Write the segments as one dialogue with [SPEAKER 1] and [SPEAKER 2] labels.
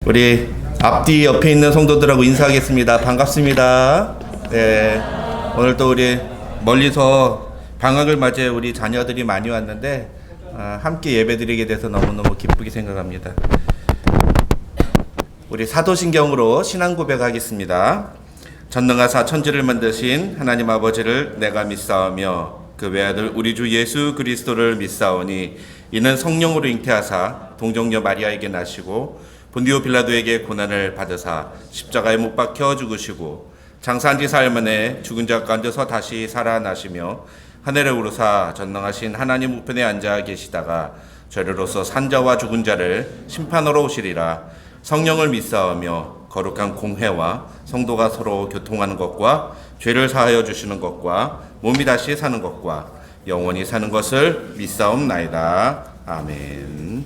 [SPEAKER 1] 우리 앞뒤 옆에 있는 성도들하고 인사하겠습니다. 반갑습니다. 네, 오늘 또 우리 멀리서 방학을 맞이해 우리 자녀들이 많이 왔는데 함께 예배드리게 돼서 너무너무 기쁘게 생각합니다. 우리 사도신경으로 신앙 고백하겠습니다. 전능하사 천지를 만드신 하나님 아버지를 내가 믿사오며 그 외아들 우리 주 예수 그리스도를 믿사오니 이는 성령으로 잉태하사 동정녀 마리아에게 나시고 본디오 빌라도에게 고난을 받으사 십자가에 못 박혀 죽으시고 장사한 지 사흘 만에 죽은 자 가운데서 다시 살아나시며 하늘에 오르사 전능하신 하나님 우편에 앉아 계시다가 저리로서 산자와 죽은 자를 심판하러 오시리라. 성령을 믿사오며 거룩한 공회와 성도가 서로 교통하는 것과 죄를 사하여 주시는 것과 몸이 다시 사는 것과 영원히 사는 것을 믿사옵나이다. 아멘.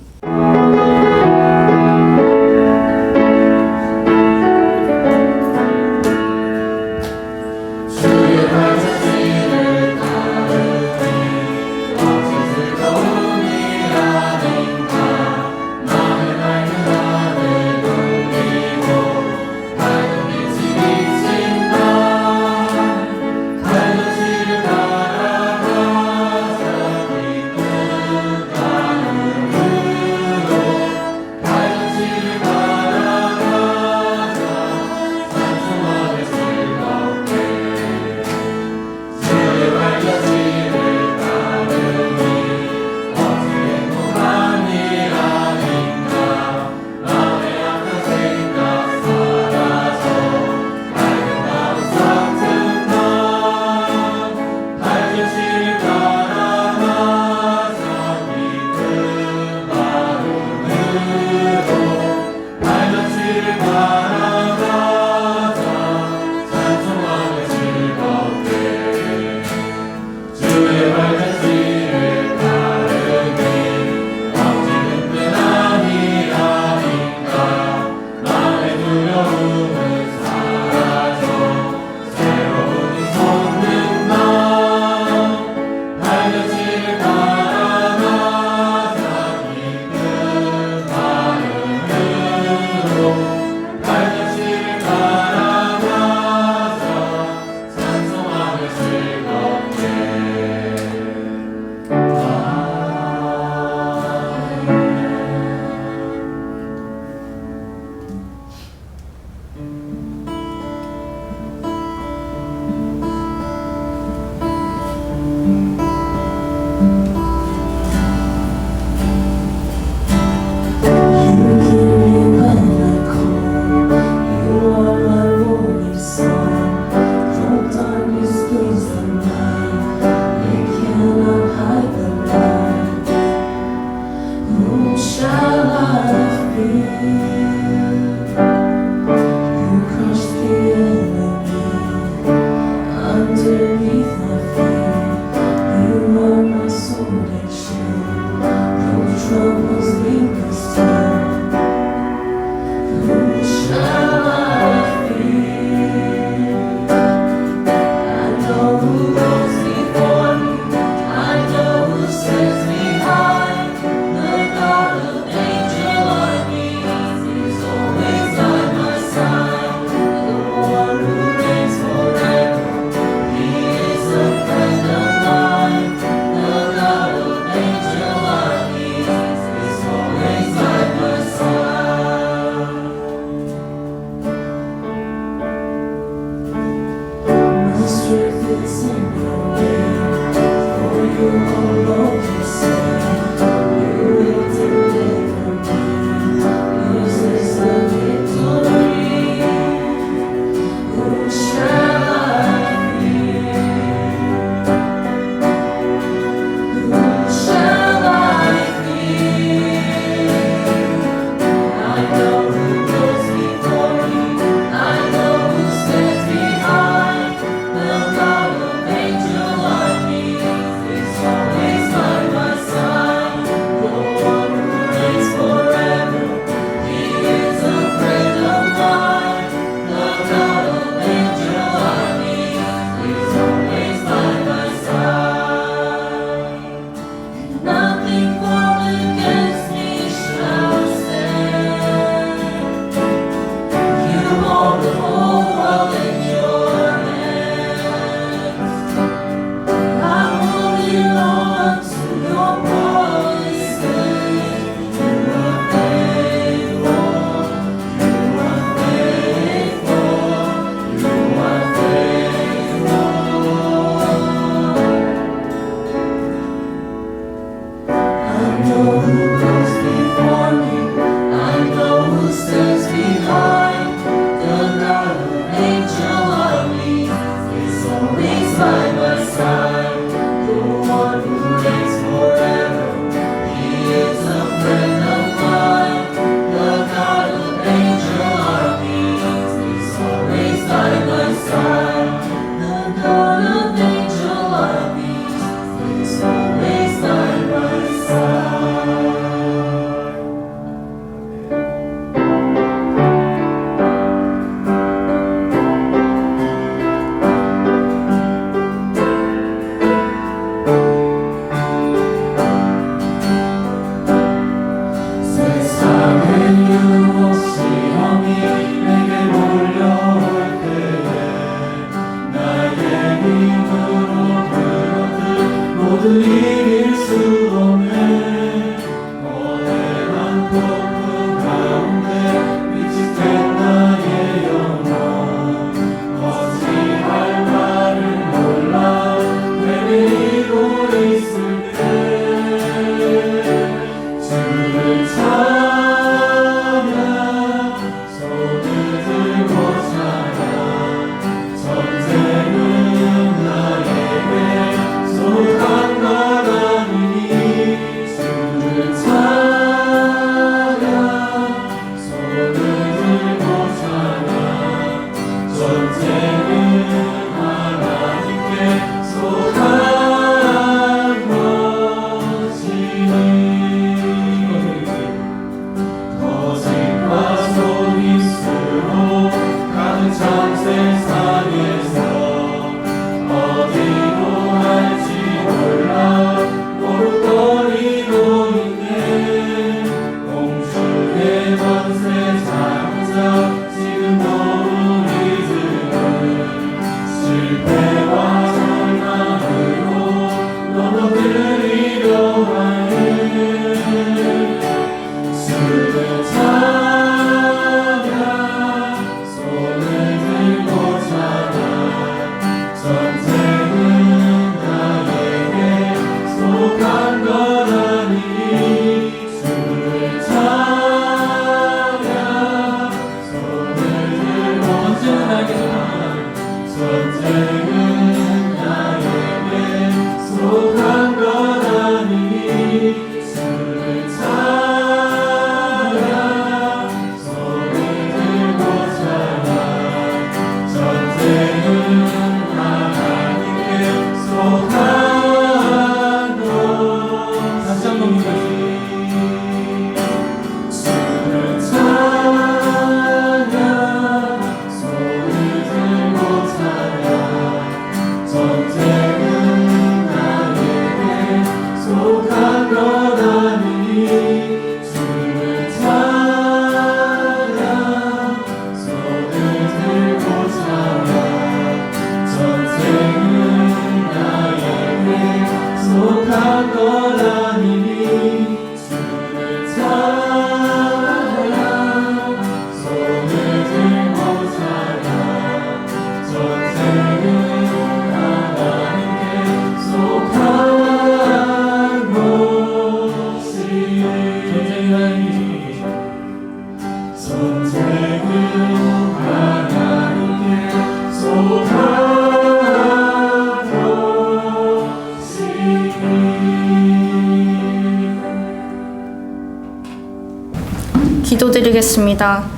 [SPEAKER 2] 기도드리겠습니다.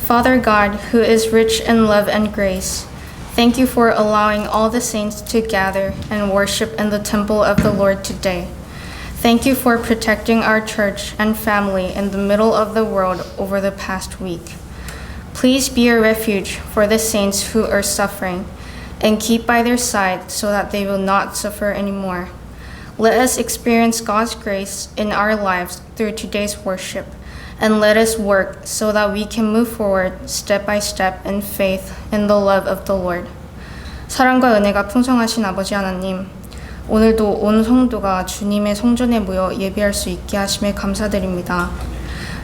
[SPEAKER 2] Father God, who is rich in love and grace, thank you for allowing all the saints to gather and worship in the temple of the Lord today. Thank you for protecting our church and family in the middle of the world over the past week. Please be a refuge for the saints who are suffering and keep by their side so that they will not suffer anymore. Let us experience God's grace in our lives through today's worship, and let us work so that we can move forward step by step in faith in the love of the Lord. 사랑과 은혜가 풍성하신 아버지 하나님, 오늘도 온 성도가 주님의 성전에 모여 예배할 수 있게 하심에 감사드립니다.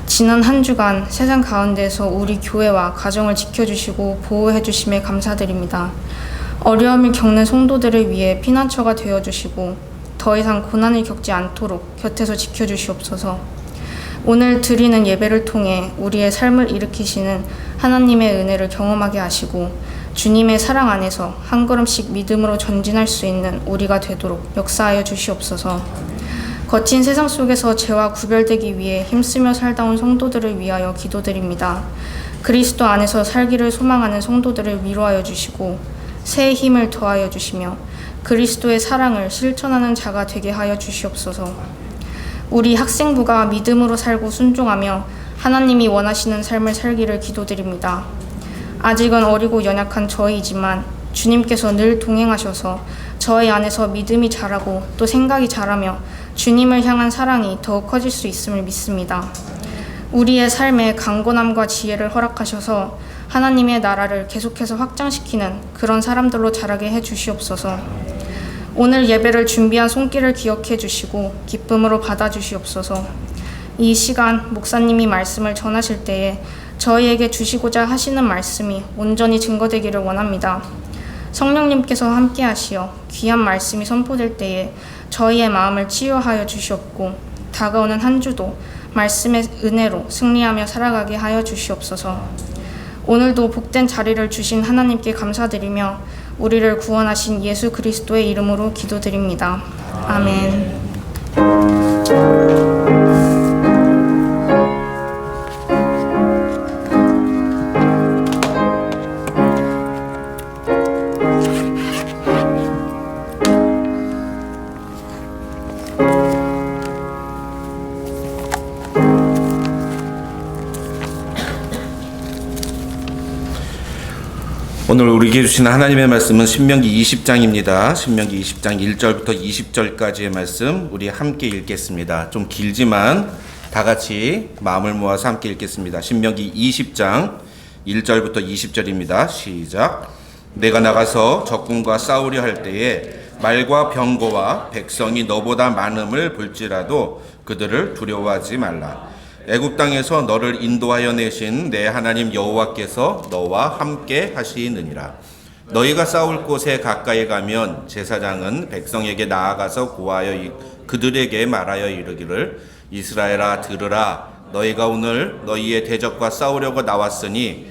[SPEAKER 2] 지난 한 주간 세상 가운데서 우리 교회와 가정을 지켜주시고 보호해 주심에 감사드립니다. 어려움을 겪는 성도들을 위해 피난처가 되어주시고 더 이상 고난을 겪지 않도록 곁에서 지켜주시옵소서. 오늘 드리는 예배를 통해 우리의 삶을 일으키시는 하나님의 은혜를 경험하게 하시고 주님의 사랑 안에서 한 걸음씩 믿음으로 전진할 수 있는 우리가 되도록 역사하여 주시옵소서. 거친 세상 속에서 죄와 구별되기 위해 힘쓰며 살다 온 성도들을 위하여 기도드립니다. 그리스도 안에서 살기를 소망하는 성도들을 위로하여 주시고 새의 힘을 더하여 주시며 그리스도의 사랑을 실천하는 자가 되게 하여 주시옵소서. 우리 학생부가 믿음으로 살고 순종하며 하나님이 원하시는 삶을 살기를 기도드립니다. 아직은 어리고 연약한 저희이지만 주님께서 늘 동행하셔서 저희 안에서 믿음이 자라고 또 생각이 자라며 주님을 향한 사랑이 더욱 커질 수 있음을 믿습니다. 우리의 삶에 강건함과 지혜를 허락하셔서 하나님의 나라를 계속해서 확장시키는 그런 사람들로 자라게 해 주시옵소서. 오늘 예배를 준비한 손길을 기억해 주시고 기쁨으로 받아 주시옵소서. 이 시간 목사님이 말씀을 전하실 때에 저희에게 주시고자 하시는 말씀이 온전히 증거되기를 원합니다. 성령님께서 함께 하시어 귀한 말씀이 선포될 때에 저희의 마음을 치유하여 주시옵고 다가오는 한 주도 말씀의 은혜로 승리하며 살아가게 하여 주시옵소서. 오늘도 복된 자리를 주신 하나님께 감사드리며 우리를 구원하신 예수 그리스도의 이름으로 기도드립니다. 아멘.
[SPEAKER 1] 오늘 우리에게 주신 하나님의 말씀은 신명기 20장입니다. 신명기 20장 1절부터 20절까지의 말씀 우리 함께 읽겠습니다. 좀 길지만 다 같이 마음을 모아서 함께 읽겠습니다. 신명기 20장 1절부터 20절입니다. 시작. 내가 나가서 적군과 싸우려 할 때에 말과 병거와 백성이 너보다 많음을 볼지라도 그들을 두려워하지 말라. 애굽 땅에서 너를 인도하여 내신 내 하나님 여호와께서 너와 함께 하시느니라. 너희가 싸울 곳에 가까이 가면 제사장은 백성에게 나아가서 고하여 그들에게 말하여 이르기를 이스라엘아 들으라. 너희가 오늘 너희의 대적과 싸우려고 나왔으니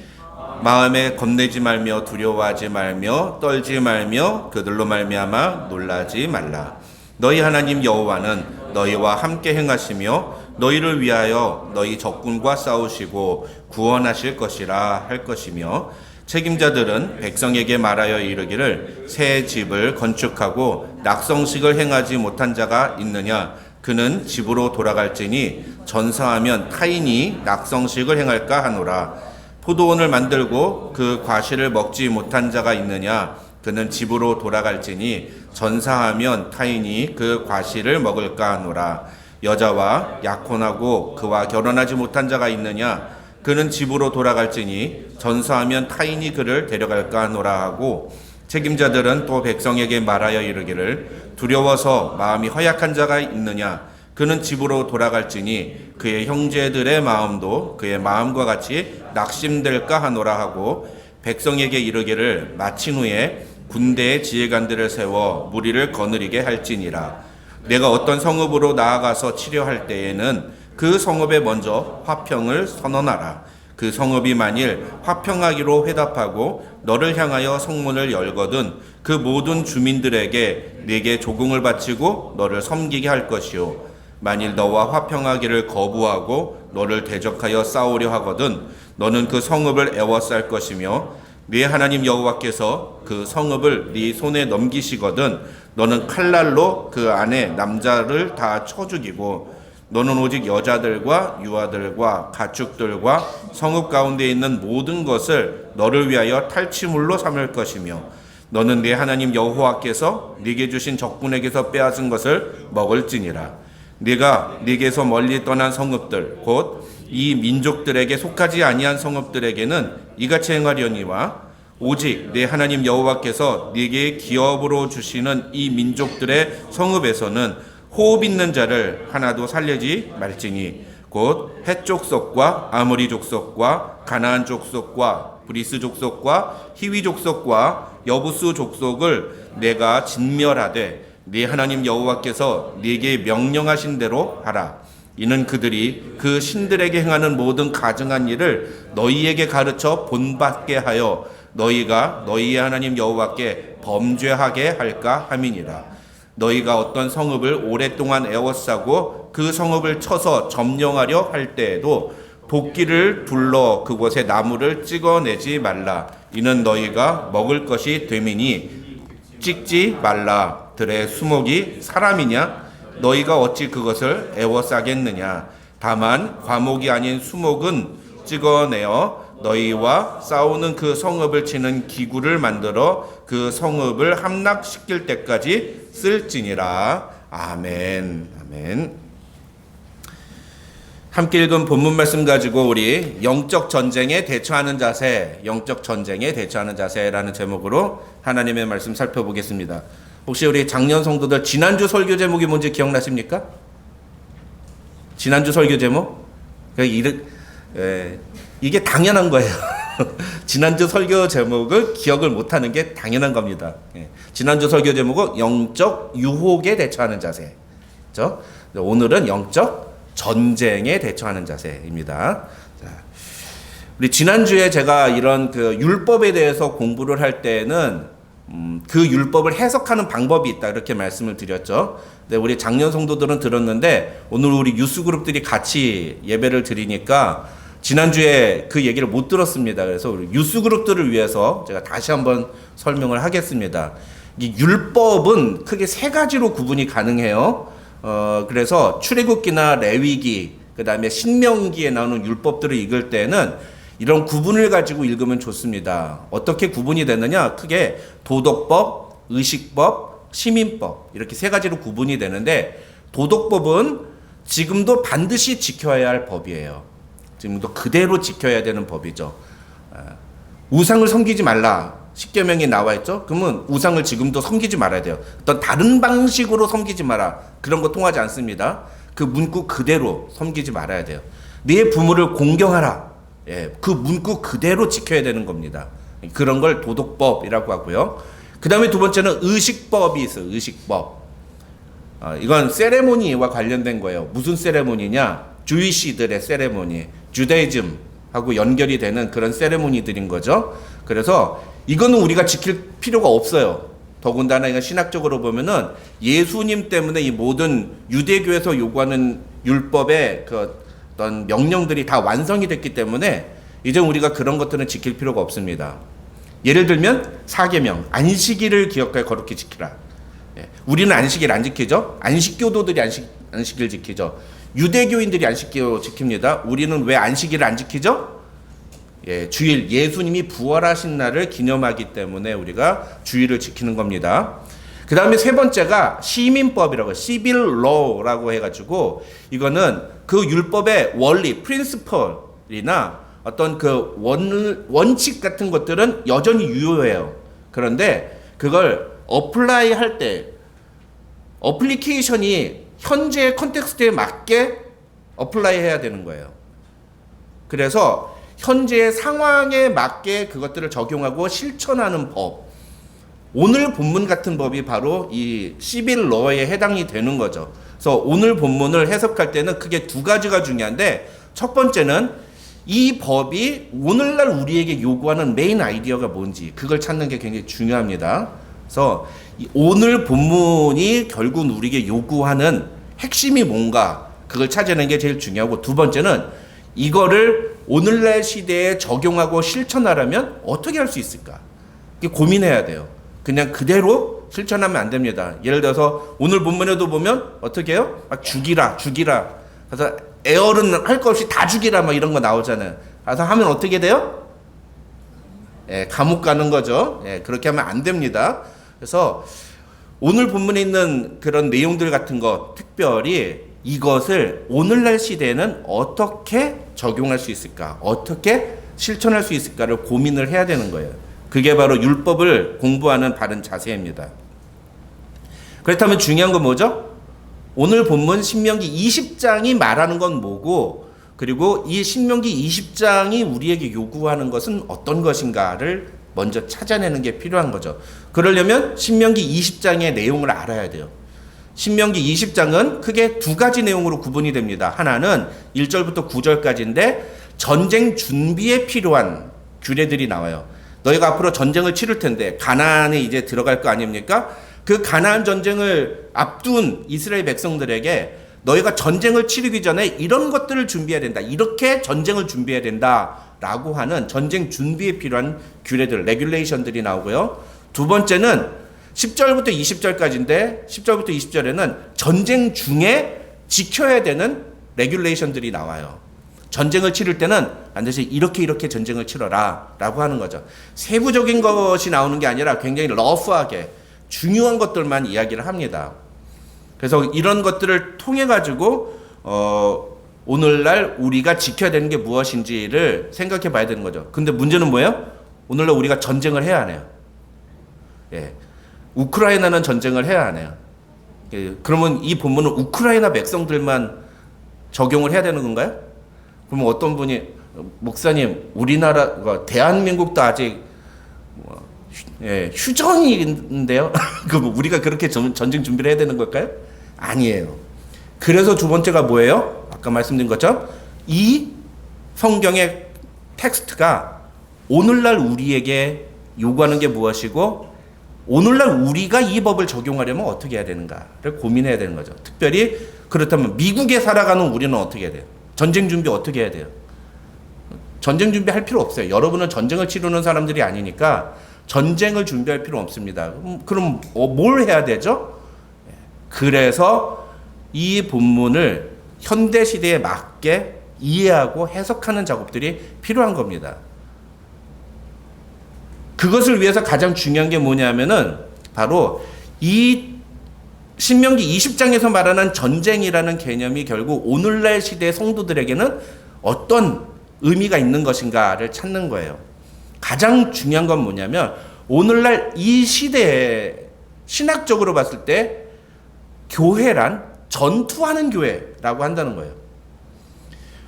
[SPEAKER 1] 마음에 겁내지 말며 두려워하지 말며 떨지 말며 그들로 말미암아 놀라지 말라. 너희 하나님 여호와는 너희와 함께 행하시며 너희를 위하여 너희 적군과 싸우시고 구원하실 것이라 할 것이며 책임자들은 백성에게 말하여 이르기를 새 집을 건축하고 낙성식을 행하지 못한 자가 있느냐 그는 집으로 돌아갈지니 전사하면 타인이 낙성식을 행할까 하노라. 포도원을 만들고 그 과실을 먹지 못한 자가 있느냐 그는 집으로 돌아갈지니 전사하면 타인이 그 과실을 먹을까 하노라. 여자와 약혼하고 그와 결혼하지 못한 자가 있느냐 그는 집으로 돌아갈지니 전사하면 타인이 그를 데려갈까 하노라 하고 책임자들은 또 백성에게 말하여 이르기를 두려워서 마음이 허약한 자가 있느냐 그는 집으로 돌아갈지니 그의 형제들의 마음도 그의 마음과 같이 낙심될까 하노라 하고 백성에게 이르기를 마친 후에 군대의 지휘관들을 세워 무리를 거느리게 할지니라. 내가 어떤 성읍으로 나아가서 치료할 때에는 그 성읍에 먼저 화평을 선언하라. 그 성읍이 만일 화평하기로 회답하고 너를 향하여 성문을 열거든 그 모든 주민들에게 네게 조공을 바치고 너를 섬기게 할 것이요 만일 너와 화평하기를 거부하고 너를 대적하여 싸우려 하거든 너는 그 성읍을 에워쌀 것이며 네 하나님 여호와께서 그 성읍을 네 손에 넘기시거든 너는 칼날로 그 안에 남자를 다 쳐 죽이고 너는 오직 여자들과 유아들과 가축들과 성읍 가운데 있는 모든 것을 너를 위하여 탈취물로 삼을 것이며 너는 네 하나님 여호와께서 네게 주신 적군에게서 빼앗은 것을 먹을지니라. 네가 네게서 멀리 떠난 성읍들 곧 이 민족들에게 속하지 아니한 성읍들에게는 이같이 행하려니와 오직 네 하나님 여호와께서 네게 기업으로 주시는 이 민족들의 성읍에서는 호흡 있는 자를 하나도 살리지 말지니 곧 헷 족속과 아모리 족속과 가나안 족속과 브리스 족속과 히위 족속과 여부스 족속을 내가 진멸하되 네 하나님 여호와께서 네게 명령하신 대로 하라. 이는 그들이 그 신들에게 행하는 모든 가증한 일을 너희에게 가르쳐 본받게 하여 너희가 너희의 하나님 여호와께 범죄하게 할까 함이니라. 너희가 어떤 성읍을 오랫동안 에워싸고 그 성읍을 쳐서 점령하려 할 때에도 도끼를 둘러 그곳에 나무를 찍어내지 말라. 이는 너희가 먹을 것이 됨이니 찍지 말라. 들의 수목이 사람이냐? 너희가 어찌 그것을 에워싸겠느냐? 다만 과목이 아닌 수목은 찍어내어 너희와 싸우는 그 성읍을 치는 기구를 만들어 그 성읍을 함락시킬 때까지 쓸지니라. 아멘. 아멘. 함께 읽은 본문 말씀 가지고 우리 영적 전쟁에 대처하는 자세, 영적 전쟁에 대처하는 자세라는 제목으로 하나님의 말씀 살펴보겠습니다. 혹시 우리 작년 성도들 지난주 설교 제목이 뭔지 기억나십니까? 지난주 설교 제목? 이게 당연한 거예요. 지난주 설교 제목을 기억을 못하는 게 당연한 겁니다. 지난주 설교 제목은 영적 유혹에 대처하는 자세. 그렇죠? 오늘은 영적 전쟁에 대처하는 자세입니다. 자, 우리 지난주에 제가 이런 그 율법에 대해서 공부를 할 때는 그 율법을 해석하는 방법이 있다 이렇게 말씀을 드렸죠. 근데 우리 작년 성도들은 들었는데 오늘 우리 유스그룹들이 같이 예배를 드리니까 지난주에 그 얘기를 못 들었습니다. 그래서 우리 유스그룹들을 위해서 제가 다시 한번 설명을 하겠습니다. 이 율법은 크게 세 가지로 구분이 가능해요. 그래서 출애굽기나 레위기, 그 다음에 신명기에 나오는 율법들을 읽을 때는 이런 구분을 가지고 읽으면 좋습니다. 어떻게 구분이 되느냐? 크게 도덕법, 의식법, 시민법 이렇게 세 가지로 구분이 되는데 도덕법은 지금도 반드시 지켜야 할 법이에요. 지금도 그대로 지켜야 되는 법이죠. 우상을 섬기지 말라. 십계명이 나와 있죠. 그러면 우상을 지금도 섬기지 말아야 돼요. 어떤 다른 방식으로 섬기지 마라. 그런 거 통하지 않습니다. 그 문구 그대로 섬기지 말아야 돼요. 네 부모를 공경하라. 예, 그 문구 그대로 지켜야 되는 겁니다. 그런 걸 도덕법이라고 하고요. 그 다음에 두 번째는 의식법이 있어요. 의식법. 이건 세레모니와 관련된 거예요. 무슨 세레모니냐? 주이시들의 세레모니, 주다이즘하고 연결이 되는 그런 세레모니들인 거죠. 그래서 이거는 우리가 지킬 필요가 없어요. 더군다나 이건 신학적으로 보면은 예수님 때문에 이 모든 유대교에서 요구하는 율법의 그 어떤 명령들이 다 완성이 됐기 때문에 이제 우리가 그런 것들은 지킬 필요가 없습니다. 예를 들면 사계명, 안식일을 기억하여 거룩히 지키라. 예, 우리는 안식일 안 지키죠? 안식교도들이 안식일 지키죠. 유대교인들이 안식일 지킵니다. 우리는 왜 안식일을 안 지키죠? 예, 주일, 예수님이 부활하신 날을 기념하기 때문에 우리가 주일을 지키는 겁니다. 그 다음에 세 번째가 시민법이라고, 시빌 로라고 해가지고 이거는 그 율법의 원리, 프린시플이나 어떤 그 원칙 같은 것들은 여전히 유효해요. 그런데 그걸 어플라이 할 때 어플리케이션이 현재의 컨텍스트에 맞게 어플라이 해야 되는 거예요. 그래서 현재의 상황에 맞게 그것들을 적용하고 실천하는 법. 오늘 본문 같은 법이 바로 이 시빌 러에 해당이 되는 거죠. 그래서 오늘 본문을 해석할 때는 크게 두 가지가 중요한데 첫 번째는 이 법이 오늘날 우리에게 요구하는 메인 아이디어가 뭔지 그걸 찾는 게 굉장히 중요합니다. 그래서 오늘 본문이 결국 우리에게 요구하는 핵심이 뭔가 그걸 찾아내는 게 제일 중요하고, 두 번째는 이거를 오늘날 시대에 적용하고 실천하려면 어떻게 할 수 있을까? 고민해야 돼요. 그냥 그대로 실천하면 안 됩니다. 예를 들어서 오늘 본문에도 보면 어떻게 해요? 막 죽이라. 그래서 애어른 할 거 없이 다 죽이라 막 이런 거 나오잖아요. 그래서 하면 어떻게 돼요? 예, 감옥 가는 거죠. 예, 그렇게 하면 안 됩니다. 그래서 오늘 본문에 있는 그런 내용들 같은 거, 특별히 이것을 오늘날 시대에는 어떻게 적용할 수 있을까? 어떻게 실천할 수 있을까를 고민을 해야 되는 거예요. 그게 바로 율법을 공부하는 바른 자세입니다. 그렇다면 중요한 건 뭐죠? 오늘 본문 신명기 20장이 말하는 건 뭐고, 그리고 이 신명기 20장이 우리에게 요구하는 것은 어떤 것인가를 먼저 찾아내는 게 필요한 거죠. 그러려면 신명기 20장의 내용을 알아야 돼요. 신명기 20장은 크게 두 가지 내용으로 구분이 됩니다. 하나는 1절부터 9절까지인데 전쟁 준비에 필요한 규례들이 나와요. 너희가 앞으로 전쟁을 치를 텐데 가나안에 이제 들어갈 거 아닙니까? 그 가나안 전쟁을 앞둔 이스라엘 백성들에게 너희가 전쟁을 치르기 전에 이런 것들을 준비해야 된다. 이렇게 전쟁을 준비해야 된다. 라고 하는 전쟁 준비에 필요한 규례들, 레귤레이션들이 나오고요. 두 번째는 10절부터 20절까지인데 10절부터 20절에는 전쟁 중에 지켜야 되는 레귤레이션들이 나와요. 전쟁을 치를 때는 반드시 이렇게 전쟁을 치러라 라고 하는 거죠. 세부적인 것이 나오는 게 아니라 굉장히 러프하게 중요한 것들만 이야기를 합니다. 그래서 이런 것들을 통해 가지고 오늘날 우리가 지켜야 되는 게 무엇인지를 생각해 봐야 되는 거죠. 근데 문제는 뭐예요? 오늘날 우리가 전쟁을 해야 하네요. 예. 우크라이나는 전쟁을 해야 하네요. 예. 그러면 이 본문은 우크라이나 백성들만 적용을 해야 되는 건가요? 그러면 어떤 분이 목사님, 우리나라 대한민국도 아직 휴전인데요. 그럼 우리가 그렇게 전쟁 준비를 해야 되는 걸까요? 아니에요. 그래서 두 번째가 뭐예요? 아까 말씀드린 것처럼 이 성경의 텍스트가 오늘날 우리에게 요구하는 게 무엇이고 오늘날 우리가 이 법을 적용하려면 어떻게 해야 되는가를 고민해야 되는 거죠. 특별히 그렇다면 미국에 살아가는 우리는 어떻게 해야 돼요? 전쟁 준비 어떻게 해야 돼요? 전쟁 준비할 필요 없어요. 여러분은 전쟁을 치르는 사람들이 아니니까 전쟁을 준비할 필요 없습니다. 그럼 뭘 해야 되죠? 그래서 이 본문을 현대 시대에 맞게 이해하고 해석하는 작업들이 필요한 겁니다. 그것을 위해서 가장 중요한 게 뭐냐면은 바로 이 신명기 20장에서 말하는 전쟁이라는 개념이 결국 오늘날 시대의 성도들에게는 어떤 의미가 있는 것인가를 찾는 거예요. 가장 중요한 건 뭐냐면 오늘날 이 시대에 신학적으로 봤을 때 교회란 전투하는 교회라고 한다는 거예요.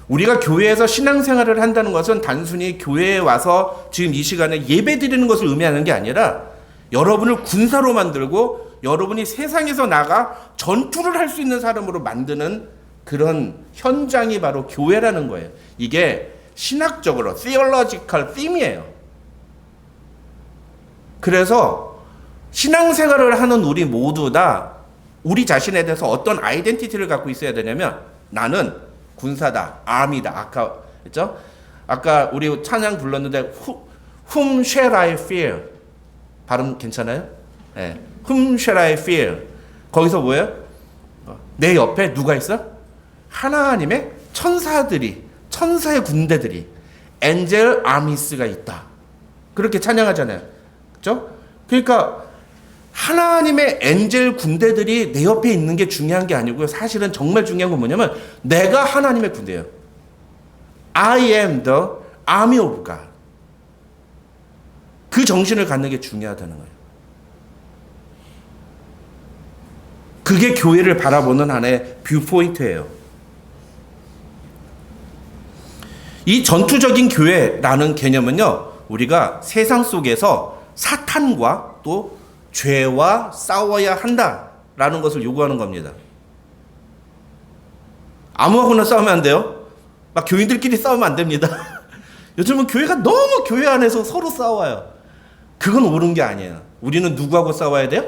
[SPEAKER 1] 우리가 교회에서 신앙생활을 한다는 것은 단순히 교회에 와서 지금 이 시간에 예배 드리는 것을 의미하는 게 아니라 여러분을 군사로 만들고 여러분이 세상에서 나가 전투를 할 수 있는 사람으로 만드는 그런 현장이 바로 교회라는 거예요. 이게 신학적으로 theological theme이에요. 그래서 신앙생활을 하는 우리 모두 다 우리 자신에 대해서 어떤 아이덴티티를 갖고 있어야 되냐면 나는 군사다, 아미다. 아까 했죠? 아까 우리 찬양 불렀는데 Whom shall I fear? 발음 괜찮아요? 네. Whom shall I fear? 거기서 뭐예요? 내 옆에 누가 있어? 하나님의 천사들이, 천사의 군대들이, angel armies가 있다. 그렇게 찬양하잖아요. 그렇죠? 그러니까 하나님의 엔젤 군대들이 내 옆에 있는 게 중요한 게 아니고요. 사실은 정말 중요한 건 뭐냐면 내가 하나님의 군대예요. I am the army of God. 그 정신을 갖는 게 중요하다는 거예요. 그게 교회를 바라보는 하나의 뷰포인트예요. 이 전투적인 교회라는 개념은요, 우리가 세상 속에서 사탄과 또 죄와 싸워야 한다라는 것을 요구하는 겁니다. 아무하고나 싸우면 안 돼요. 막 교인들끼리 싸우면 안 됩니다. 요즘은 교회가 너무 교회 안에서 서로 싸워요. 그건 옳은 게 아니에요. 우리는 누구하고 싸워야 돼요?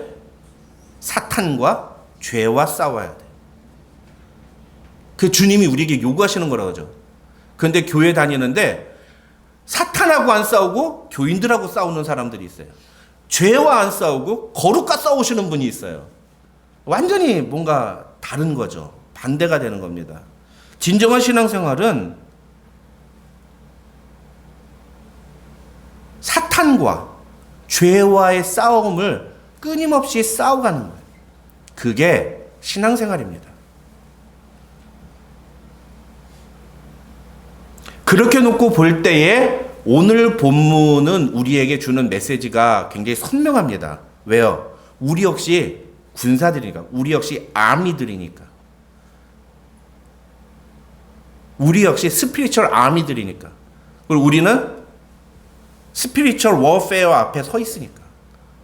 [SPEAKER 1] 사탄과 죄와 싸워야 돼요. 그 주님이 우리에게 요구하시는 거라고 하죠. 그런데 교회 다니는데 사탄하고 안 싸우고 교인들하고 싸우는 사람들이 있어요. 죄와 안 싸우고 거룩과 싸우시는 분이 있어요. 완전히 뭔가 다른 거죠. 반대가 되는 겁니다. 진정한 신앙생활은 사탄과 죄와의 싸움을 끊임없이 싸워가는 거예요. 그게 신앙생활입니다. 그렇게 놓고 볼 때에 오늘 본문은 우리에게 주는 메시지가 굉장히 선명합니다. 왜요? 우리 역시 군사들이니까, 우리 역시 아미들이니까, 우리 역시 스피리추얼 아미들이니까, 그리고 우리는 스피리추얼 워페어 앞에 서 있으니까,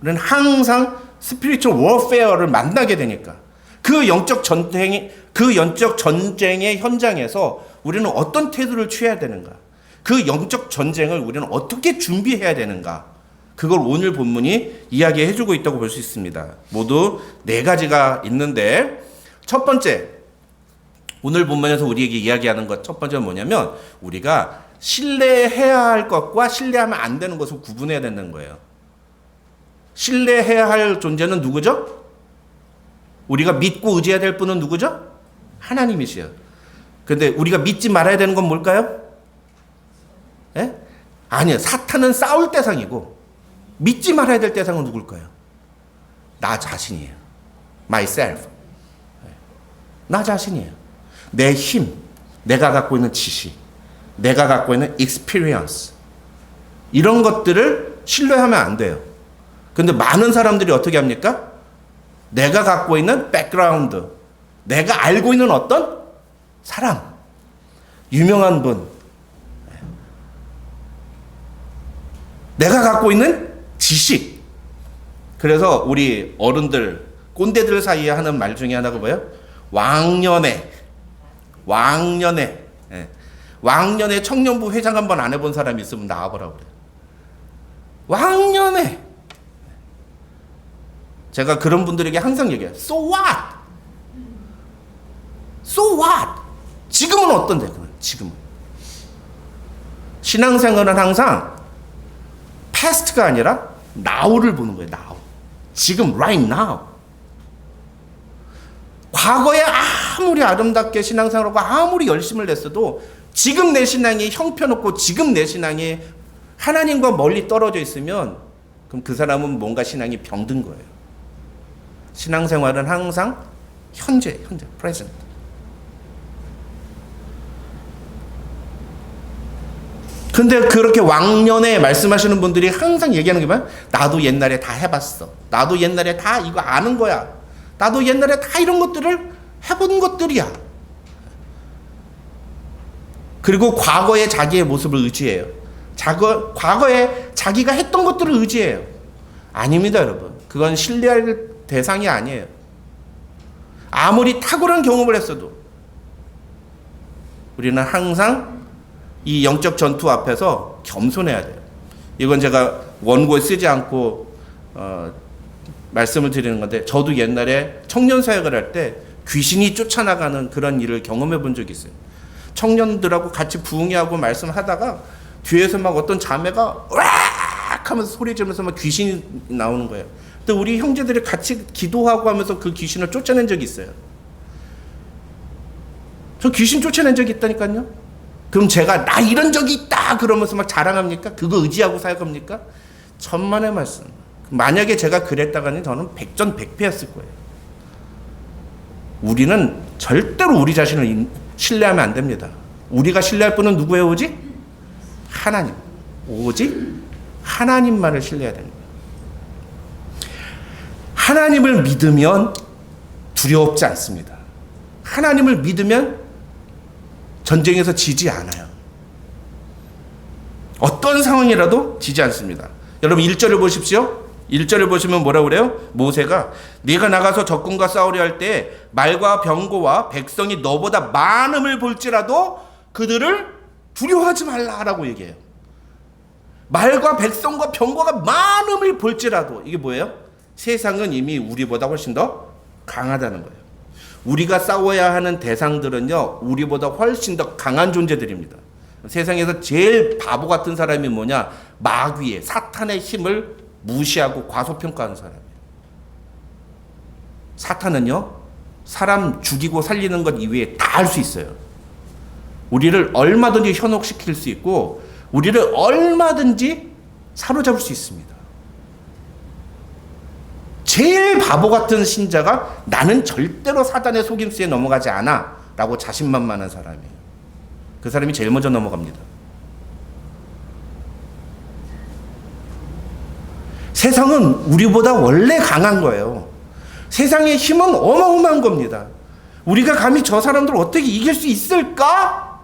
[SPEAKER 1] 우리는 항상 스피리추얼 워페어를 만나게 되니까, 그 영적 전쟁의 현장에서 우리는 어떤 태도를 취해야 되는가, 그 영적 전쟁을 우리는 어떻게 준비해야 되는가, 그걸 오늘 본문이 이야기해주고 있다고 볼 수 있습니다. 모두 4가지가 있는데, 첫 번째, 오늘 본문에서 우리에게 이야기하는 것 첫 번째는 뭐냐면, 우리가 신뢰해야 할 것과 신뢰하면 안 되는 것을 구분해야 되는 거예요. 신뢰해야 할 존재는 누구죠? 우리가 믿고 의지해야 될 분은 누구죠? 하나님이시요. 근데 우리가 믿지 말아야 되는 건 뭘까요? 예? 아니요. 사탄은 싸울 대상이고 믿지 말아야 될 대상은 누굴까요? 나 자신이에요. myself. 나 자신이에요. 내 힘, 내가 갖고 있는 지식, 내가 갖고 있는 experience, 이런 것들을 신뢰하면 안 돼요. 근데 많은 사람들이 어떻게 합니까? 내가 갖고 있는 백그라운드, 내가 알고 있는 어떤 사람, 유명한 분, 내가 갖고 있는 지식. 그래서 우리 어른들, 꼰대들 사이에 하는 말 중에 하나가 뭐예요? 왕년에 청년부 회장 한번 안 해본 사람이 있으면 나와보라고 그래요. 왕년에. 제가 그런 분들에게 항상 얘기해요. So what? So what? 지금은 어떤데? 지금은. 신앙생활은 항상 past가 아니라 now를 보는 거예요. now. 지금 right now. 과거에 아무리 아름답게 신앙생활하고 아무리 열심을 냈어도 지금 내 신앙이 형편없고 지금 내 신앙이 하나님과 멀리 떨어져 있으면 그럼 그 사람은 뭔가 신앙이 병든 거예요. 신앙생활은 항상 현재, present. 근데 그렇게 왕년에 말씀하시는 분들이 항상 얘기하는 게 뭐야? 나도 옛날에 다 해봤어. 나도 옛날에 다 이거 아는 거야. 나도 옛날에 다 이런 것들을 해본 것들이야. 그리고 과거의 자기의 모습을 의지해요. 과거에 자기가 했던 것들을 의지해요. 아닙니다, 여러분. 그건 신뢰할 대상이 아니에요. 아무리 탁월한 경험을 했어도 우리는 항상 이 영적 전투 앞에서 겸손해야 돼요. 이건 제가 원고에 쓰지 않고 말씀을 드리는 건데, 저도 옛날에 청년 사역을 할 때 귀신이 쫓아나가는 그런 일을 경험해 본 적이 있어요. 청년들하고 같이 부흥회하고 말씀하다가 뒤에서 막 어떤 자매가 으악 하면서 소리 지르면서 막 귀신이 나오는 거예요. 근데 우리 형제들이 같이 기도하고 하면서 그 귀신을 쫓아낸 적이 있어요. 저 귀신 쫓아낸 적이 있다니까요. 그럼 제가 나 이런 적이 있다 그러면서 막 자랑합니까? 그거 의지하고 사역합니까? 천만의 말씀. 만약에 제가 그랬다가는 저는 백전백패였을 거예요. 우리는 절대로 우리 자신을 신뢰하면 안 됩니다. 우리가 신뢰할 분은 누구예요? 오직 하나님. 오직 하나님만을 신뢰해야 됩니다. 하나님을 믿으면 두렵지 않습니다. 하나님을 믿으면 전쟁에서 지지 않아요. 어떤 상황이라도 지지 않습니다. 여러분 1절을 보십시오. 1절을 보시면 뭐라고 그래요? 모세가 네가 나가서 적군과 싸우려 할 때 말과 병거와 백성이 너보다 많음을 볼지라도 그들을 두려워하지 말라라고 얘기해요. 말과 백성과 병거가 많음을 볼지라도 이게 뭐예요? 세상은 이미 우리보다 훨씬 더 강하다는 거예요. 우리가 싸워야 하는 대상들은요, 우리보다 훨씬 더 강한 존재들입니다. 세상에서 제일 바보 같은 사람이 뭐냐? 마귀의, 사탄의 힘을 무시하고 과소평가하는 사람이에요. 사탄은요, 사람 죽이고 살리는 것 이외에 다 할 수 있어요. 우리를 얼마든지 현혹시킬 수 있고 우리를 얼마든지 사로잡을 수 있습니다. 제일 바보 같은 신자가 나는 절대로 사단의 속임수에 넘어가지 않아 라고 자신만만한 사람이에요. 그 사람이 제일 먼저 넘어갑니다. 세상은 우리보다 원래 강한 거예요. 세상의 힘은 어마어마한 겁니다. 우리가 감히 저 사람들을 어떻게 이길 수 있을까?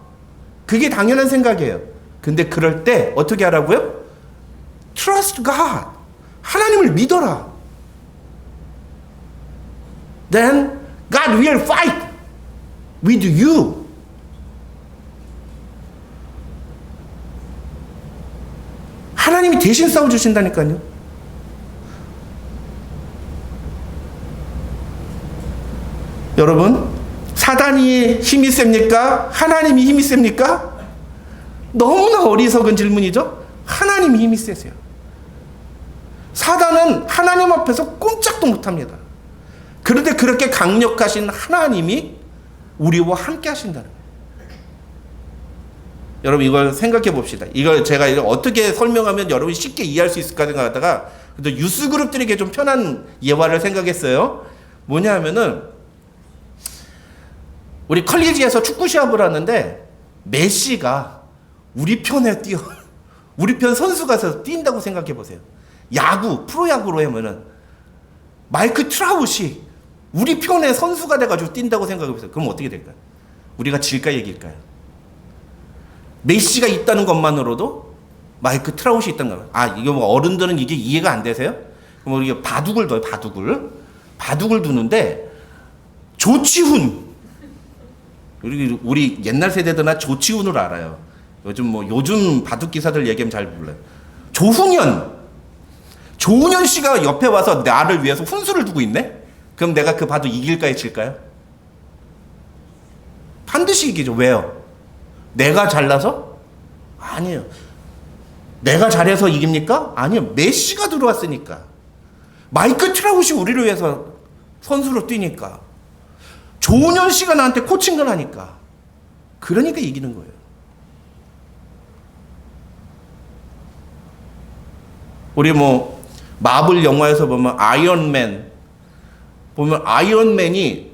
[SPEAKER 1] 그게 당연한 생각이에요. 근데 그럴 때 어떻게 하라고요? Trust God. 하나님을 믿어라. Then God will fight with you. 하나님이 대신 싸워주신다니까요. 여러분, 사단이 힘이 셉니까? 하나님이 힘이 셉니까? 너무나 어리석은 질문이죠. 하나님이 힘이 세세요. 사단은 하나님 앞에서 꼼짝도 못합니다. 그런데 그렇게 강력하신 하나님이 우리와 함께 하신다는 거예요. 여러분, 이걸 생각해 봅시다. 이걸 제가 어떻게 설명하면 여러분이 쉽게 이해할 수 있을까 생각하다가 근데 유스그룹들에게 좀 편한 예화를 생각했어요. 뭐냐 하면은 우리 컬리지에서 축구 시합을 하는데 메시가 우리 편에 뛰어 우리 편 선수가 서 뛴다고 생각해 보세요. 야구, 프로야구로 하면은 마이크 트라웃이 우리 편에 선수가 돼가지고 뛴다고 생각해 보세요. 그럼 어떻게 될까요? 우리가 질까 이길까요? 메시가 있다는 것만으로도 마이크 트라웃이 있다는 거예요. 아, 이거 뭐 어른들은 이게 이해가 안 되세요? 그럼 우리가 바둑을 둬요. 바둑을 두는데 조치훈, 우리 옛날 세대들은 조치훈을 알아요. 요즘 바둑 기사들 얘기하면 잘 몰라요. 조훈현 씨가 옆에 와서 나를 위해서 훈수를 두고 있네? 그럼 내가 그 바둑 이길까요, 질까요? 반드시 이기죠. 왜요? 내가 잘나서? 아니에요. 내가 잘해서 이깁니까? 아니요. 메시가 들어왔으니까. 마이크 트라웃이 우리를 위해서 선수로 뛰니까. 조훈현 씨가 나한테 코칭을 하니까. 그러니까 이기는 거예요. 우리 마블 영화에서 보면 아이언맨이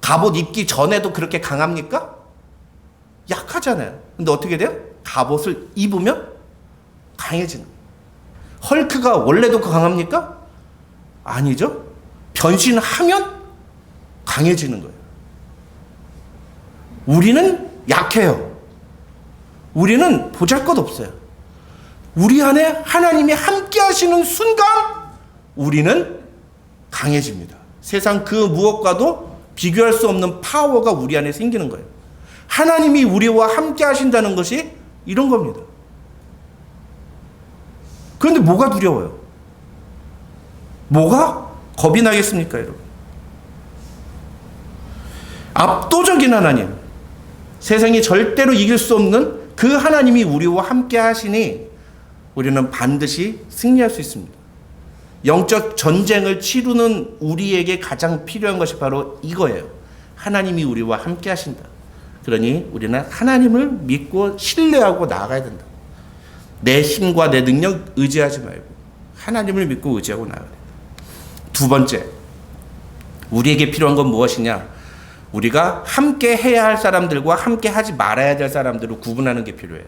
[SPEAKER 1] 갑옷 입기 전에도 그렇게 강합니까? 약하잖아요. 근데 어떻게 돼요? 갑옷을 입으면 강해지는 거예요. 헐크가 원래도 강합니까? 아니죠. 변신하면 강해지는 거예요. 우리는 약해요. 우리는 보잘것없어요. 우리 안에 하나님이 함께 하시는 순간 우리는 강해집니다. 세상 그 무엇과도 비교할 수 없는 파워가 우리 안에 생기는 거예요. 하나님이 우리와 함께 하신다는 것이 이런 겁니다. 그런데 뭐가 두려워요? 뭐가 겁이 나겠습니까, 여러분? 압도적인 하나님, 세상이 절대로 이길 수 없는 그 하나님이 우리와 함께 하시니 우리는 반드시 승리할 수 있습니다. 영적 전쟁을 치르는 우리에게 가장 필요한 것이 바로 이거예요. 하나님이 우리와 함께 하신다. 그러니 우리는 하나님을 믿고 신뢰하고 나아가야 된다. 내 힘과 내 능력 의지하지 말고 하나님을 믿고 의지하고 나아가야 된다. 두 번째, 우리에게 필요한 건 무엇이냐? 우리가 함께 해야 할 사람들과 함께 하지 말아야 될 사람들을 구분하는 게 필요해요.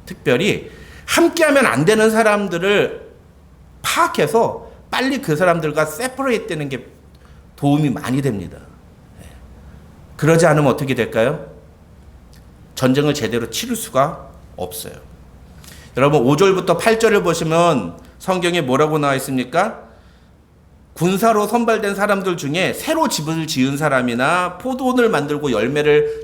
[SPEAKER 1] 특별히 함께 하면 안 되는 사람들을 파악해서 빨리 그 사람들과 세퍼레이트 되는 게 도움이 많이 됩니다. 그러지 않으면 어떻게 될까요? 전쟁을 제대로 치를 수가 없어요. 여러분 5절부터 8절을 보시면 성경에 뭐라고 나와 있습니까? 군사로 선발된 사람들 중에 새로 집을 지은 사람이나 포도원을 만들고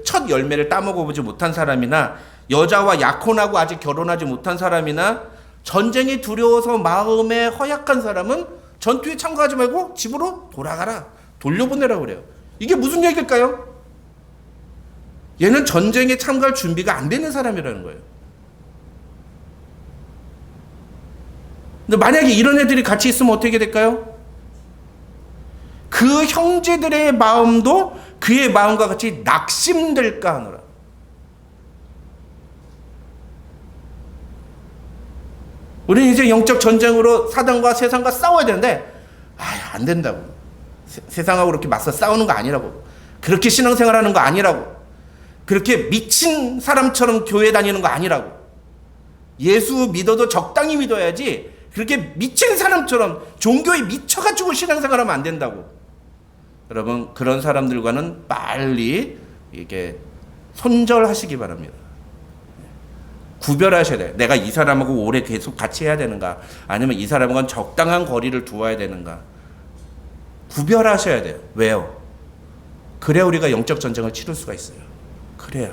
[SPEAKER 1] 첫 열매를 따먹어보지 못한 사람이나 여자와 약혼하고 아직 결혼하지 못한 사람이나 전쟁이 두려워서 마음에 허약한 사람은 전투에 참가하지 말고 집으로 돌아가라. 돌려보내라고 그래요. 이게 무슨 얘기일까요? 얘는 전쟁에 참가할 준비가 안 되는 사람이라는 거예요. 근데 만약에 이런 애들이 같이 있으면 어떻게 될까요? 그 형제들의 마음도 그의 마음과 같이 낙심될까 하노라. 우리는 이제 영적 전쟁으로 사단과 세상과 싸워야 되는데 안 된다고. 세상하고 그렇게 맞서 싸우는 거 아니라고. 그렇게 신앙생활하는 거 아니라고. 그렇게 미친 사람처럼 교회 다니는 거 아니라고. 예수 믿어도 적당히 믿어야지 그렇게 미친 사람처럼 종교에 미쳐가지고 신앙생활하면 안 된다고. 여러분, 그런 사람들과는 빨리 이게 손절하시기 바랍니다. 구별하셔야 돼요. 내가 이 사람하고 오래 계속 같이 해야 되는가, 아니면 이 사람과는 적당한 거리를 두어야 되는가. 구별하셔야 돼요. 왜요? 그래야 우리가 영적 전쟁을 치를 수가 있어요. 그래야.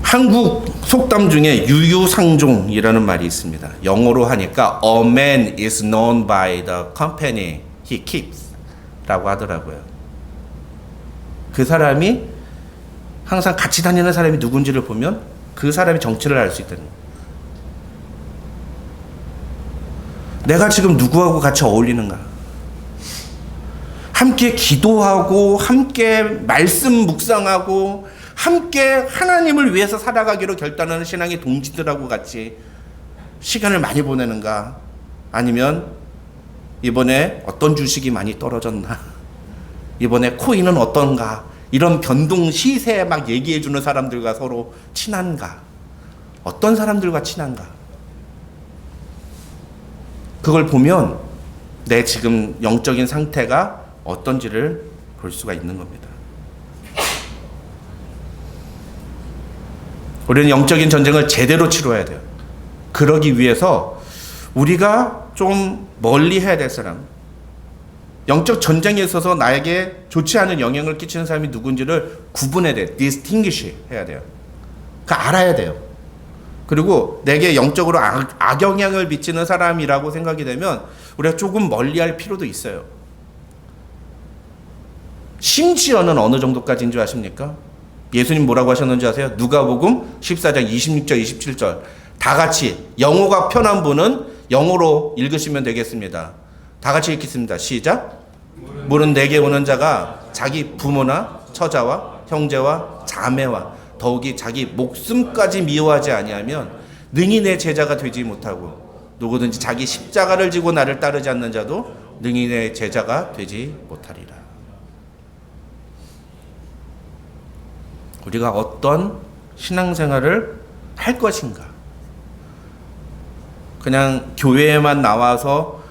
[SPEAKER 1] 한국 속담 중에 유유상종이라는 말이 있습니다. 영어로 하니까 A man is known by the company he keeps 라고 하더라고요. 그 사람이 항상 같이 다니는 사람이 누군지를 보면 그 사람의 정체를 알 수 있다는 거예요. 내가 지금 누구하고 같이 어울리는가? 함께 기도하고 함께 말씀 묵상하고 함께 하나님을 위해서 살아가기로 결단하는 신앙의 동지들하고 같이 시간을 많이 보내는가? 아니면 이번에 어떤 주식이 많이 떨어졌나? 이번에 코인은 어떤가? 이런 변동 시세 막 얘기해 주는 사람들과 서로 친한가? 어떤 사람들과 친한가? 그걸 보면 내 지금 영적인 상태가 어떤지를 볼 수가 있는 겁니다. 우리는 영적인 전쟁을 제대로 치러야 돼요. 그러기 위해서 우리가 좀 멀리 해야 될 사람, 영적 전쟁에 있어서 나에게 좋지 않은 영향을 끼치는 사람이 누군지를 구분해야 돼요. distinguish 해야 돼요. 그 알아야 돼요. 그리고 내게 영적으로 악영향을 미치는 사람이라고 생각이 되면 우리가 조금 멀리할 필요도 있어요. 심지어는 어느 정도까지인 줄 아십니까? 예수님 뭐라고 하셨는지 아세요? 누가복음 14장 26절 27절 다 같이 영어가 편한 분은 영어로 읽으시면 되겠습니다. 다 같이 읽겠습니다. 시작. 물은 내게 오는 자가 자기 부모나 처자와 형제와 자매와 더욱이 자기 목숨까지 미워하지 아니하면 능히 내 제자가 되지 못하고 누구든지 자기 십자가를 지고 나를 따르지 않는 자도 능히 내 제자가 되지 못하리라. 우리가 어떤 신앙생활을 할 것인가? 그냥 교회에만 나와서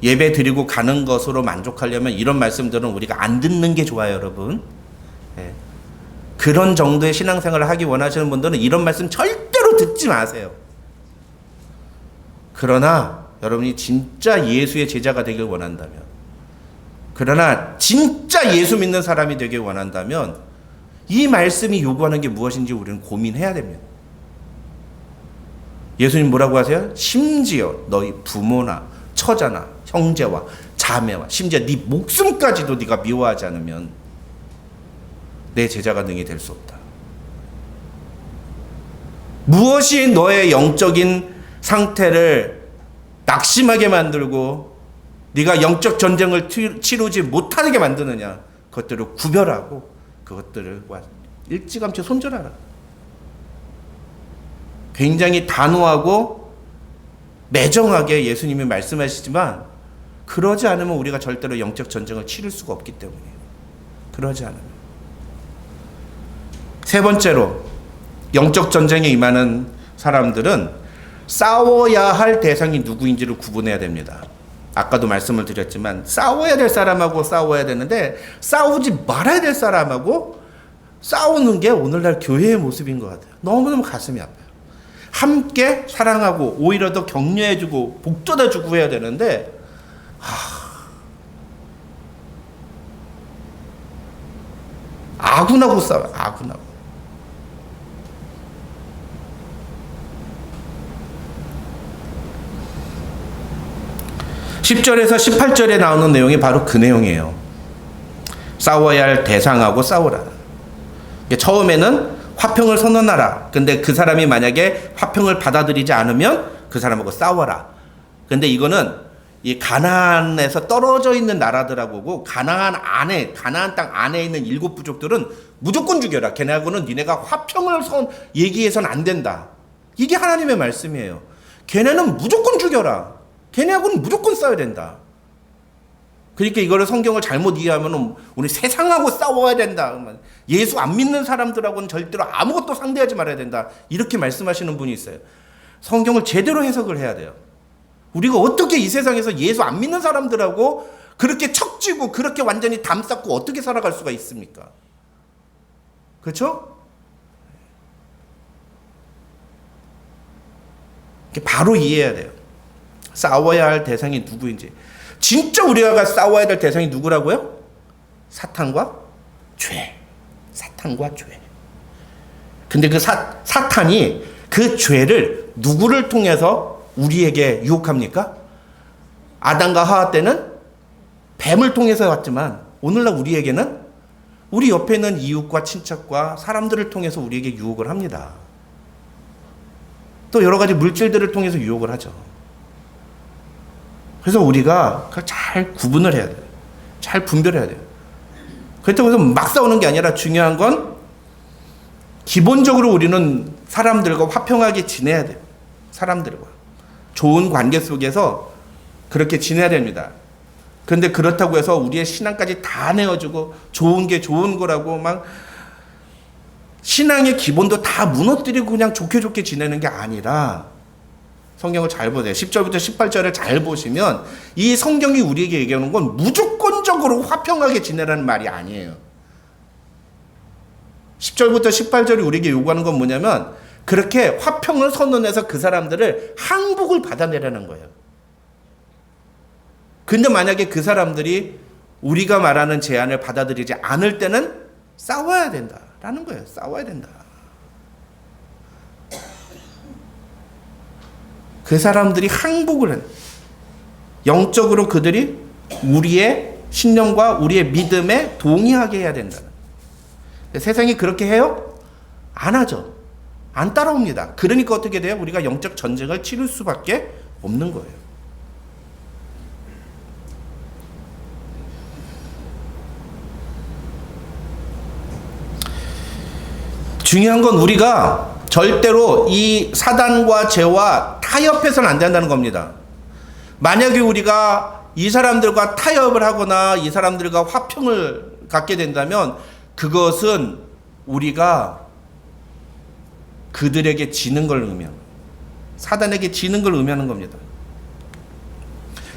[SPEAKER 1] 예배 드리고 가는 것으로 만족하려면 이런 말씀들은 우리가 안 듣는 게 좋아요, 여러분. 네. 그런 정도의 신앙생활을 하기 원하시는 분들은 이런 말씀 절대로 듣지 마세요. 그러나 여러분이 진짜 예수의 제자가 되길 원한다면, 그러나 진짜 예수 믿는 사람이 되길 원한다면 이 말씀이 요구하는 게 무엇인지 우리는 고민해야 됩니다. 예수님 뭐라고 하세요? 심지어 너희 부모나 처자나 형제와 자매와 심지어 네 목숨까지도 네가 미워하지 않으면 내 제자가 능히 될 수 없다. 무엇이 너의 영적인 상태를 낙심하게 만들고 네가 영적 전쟁을 치르지 못하게 만드느냐, 그것들을 구별하고 그것들을 일찌감치 손절하라. 굉장히 단호하고 매정하게 예수님이 말씀하시지만 그러지 않으면 우리가 절대로 영적 전쟁을 치를 수가 없기 때문이에요. 그러지 않으면. 세 번째로 영적 전쟁에 임하는 사람들은 싸워야 할 대상이 누구인지를 구분해야 됩니다. 아까도 말씀을 드렸지만 싸워야 될 사람하고 싸워야 되는데 싸우지 말아야 될 사람하고 싸우는 게 오늘날 교회의 모습인 것 같아요. 너무너무 가슴이 아파요.
[SPEAKER 3] 함께 사랑하고 오히려 더 격려해주고 복돋아주고 해야 되는데 아군하고 싸워요. 아군하고. (10절에서) (18절에) 나오는 내용이 바로 그 내용이에요. 싸워야 할 대상하고 싸우라. 처음에는 화평을 선언하라. 근데 그 사람이 만약에 화평을 받아들이지 않으면 그 사람하고 싸워라. 근데 이거는 이 가나안에서 떨어져 있는 나라들하고 가나안 땅 안에 있는 7 부족들은 무조건 죽여라. 걔네하고는 니네가 화평을 얘기해서는 안 된다. 이게 하나님의 말씀이에요. 걔네는 무조건 죽여라. 걔네하고는 무조건 싸워야 된다. 그러니까 이거를 성경을 잘못 이해하면 우리 세상하고 싸워야 된다. 예수 안 믿는 사람들하고는 절대로 아무것도 상대하지 말아야 된다. 이렇게 말씀하시는 분이 있어요. 성경을 제대로 해석을 해야 돼요. 우리가 어떻게 이 세상에서 예수 안 믿는 사람들하고 그렇게 척지고 그렇게 완전히 담쌓고 어떻게 살아갈 수가 있습니까? 그렇죠? 바로 이해해야 돼요. 싸워야 할 대상이 누구인지. 진짜 우리가 싸워야 될 대상이 누구라고요? 사탄과 죄. 사탄과 죄. 근데 그 사탄이 그 죄를 누구를 통해서 우리에게 유혹합니까? 아담과 하와 때는 뱀을 통해서 왔지만 오늘날 우리에게는 우리 옆에 있는 이웃과 친척과 사람들을 통해서 우리에게 유혹을 합니다. 또 여러 가지 물질들을 통해서 유혹을 하죠. 그래서 우리가 그걸 잘 구분을 해야 돼요. 잘 분별해야 돼요. 그렇다고 해서 막 싸우는 게 아니라 중요한 건 기본적으로 우리는 사람들과 화평하게 지내야 돼요. 사람들과. 좋은 관계 속에서 그렇게 지내야 됩니다. 그런데 그렇다고 해서 우리의 신앙까지 다 내어주고 좋은 게 좋은 거라고 막 신앙의 기본도 다 무너뜨리고 그냥 좋게 좋게 지내는 게 아니라 성경을 잘 보세요. 10절부터 18절을 잘 보시면 이 성경이 우리에게 얘기하는 건 무조건적으로 화평하게 지내라는 말이 아니에요. 10절부터 18절이 우리에게 요구하는 건 뭐냐면 그렇게 화평을 선언해서 그 사람들을 항복을 받아내라는 거예요. 근데 만약에 그 사람들이 우리가 말하는 제안을 받아들이지 않을 때는 싸워야 된다라는 거예요. 싸워야 된다. 그 사람들이 항복을 해요. 영적으로 그들이 우리의 신념과 우리의 믿음에 동의하게 해야 된다는. 세상이 그렇게 해요? 안 하죠. 안 따라옵니다. 그러니까 어떻게 돼요? 우리가 영적 전쟁을 치를 수밖에 없는 거예요. 중요한 건 우리가 절대로 이 사단과 죄와 타협해서는 안 된다는 겁니다. 만약에 우리가 이 사람들과 타협을 하거나 이 사람들과 화평을 갖게 된다면 그것은 우리가 그들에게 지는 걸 의미합니다. 사단에게 지는 걸 의미하는 겁니다.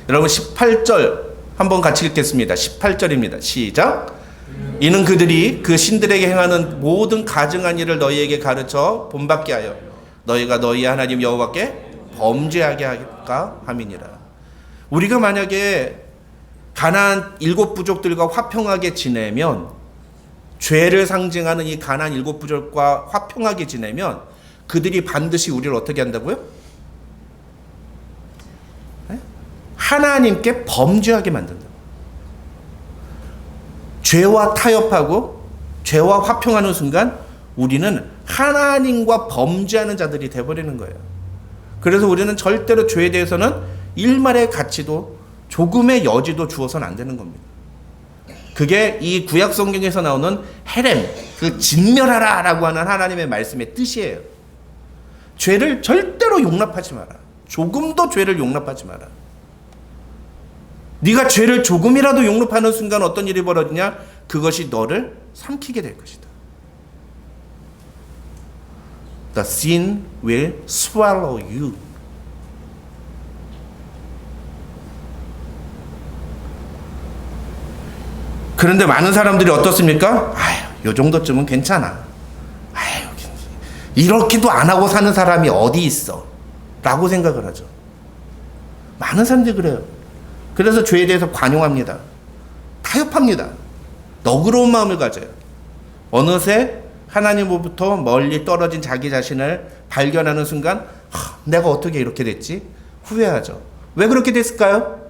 [SPEAKER 3] 여러분 18절 한번 같이 읽겠습니다. 18절입니다. 시작. 이는 그들이 그 신들에게 행하는 모든 가증한 일을 너희에게 가르쳐 본받게 하여 너희가 너희 하나님 여호와께 범죄하게 할까 함이니라. 우리가 만약에 가나안 7 부족들과 화평하게 지내면 죄를 상징하는 이 가나안 7 부족과 화평하게 지내면 그들이 반드시 우리를 어떻게 한다고요? 하나님께 범죄하게 만든다. 죄와 타협하고 죄와 화평하는 순간 우리는 하나님과 범죄하는 자들이 되어버리는 거예요. 그래서 우리는 절대로 죄에 대해서는 일말의 가치도 조금의 여지도 주어서는 안 되는 겁니다. 그게 이 구약 성경에서 나오는 헤렘, 그 진멸하라 라고 하는 하나님의 말씀의 뜻이에요. 죄를 절대로 용납하지 마라. 조금도 죄를 용납하지 마라. 네가 죄를 조금이라도 용납하는 순간 어떤 일이 벌어지냐? 그것이 너를 삼키게 될 것이다. The sin will swallow you. 그런데 많은 사람들이 어떻습니까? 아유, 요 정도쯤은 괜찮아. 아유, 이렇게도 안 하고 사는 사람이 어디 있어? 라고 생각을 하죠. 많은 사람들이 그래요. 그래서 죄에 대해서 관용합니다. 타협합니다. 너그러운 마음을 가져요. 어느새 하나님으로부터 멀리 떨어진 자기 자신을 발견하는 순간 내가 어떻게 이렇게 됐지? 후회하죠. 왜 그렇게 됐을까요?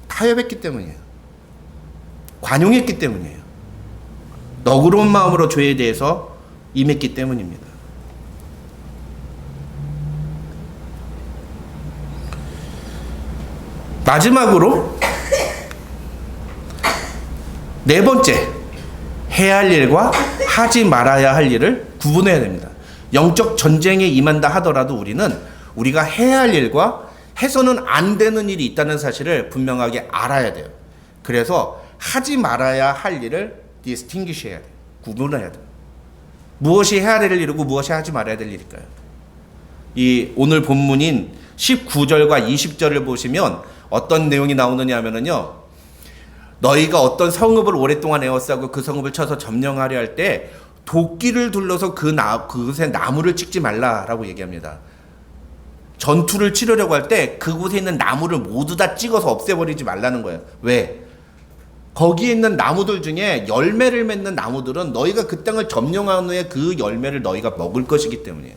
[SPEAKER 3] 타협했기 때문이에요. 관용했기 때문이에요. 너그러운 마음으로 죄에 대해서 임했기 때문입니다. 마지막으로 네 번째, 해야 할 일과 하지 말아야 할 일을 구분해야 됩니다. 영적 전쟁에 임한다 하더라도 우리가 해야 할 일과 해서는 안 되는 일이 있다는 사실을 분명하게 알아야 돼요. 그래서 하지 말아야 할 일을 distinguish 해야 돼요. 구분해야 돼요. 무엇이 해야 될 일이고 무엇이 하지 말아야 될 일일까요? 이 오늘 본문인 19절과 20절을 보시면 어떤 내용이 나오느냐 하면은요, 너희가 어떤 성읍을 오랫동안 에워싸고 그 성읍을 쳐서 점령하려 할 때 도끼를 둘러서 그곳에 나무를 찍지 말라라고 얘기합니다. 전투를 치르려고 할 때 그곳에 있는 나무를 모두 다 찍어서 없애버리지 말라는 거예요. 왜? 거기에 있는 나무들 중에 열매를 맺는 나무들은 너희가 그 땅을 점령한 후에 그 열매를 너희가 먹을 것이기 때문이에요.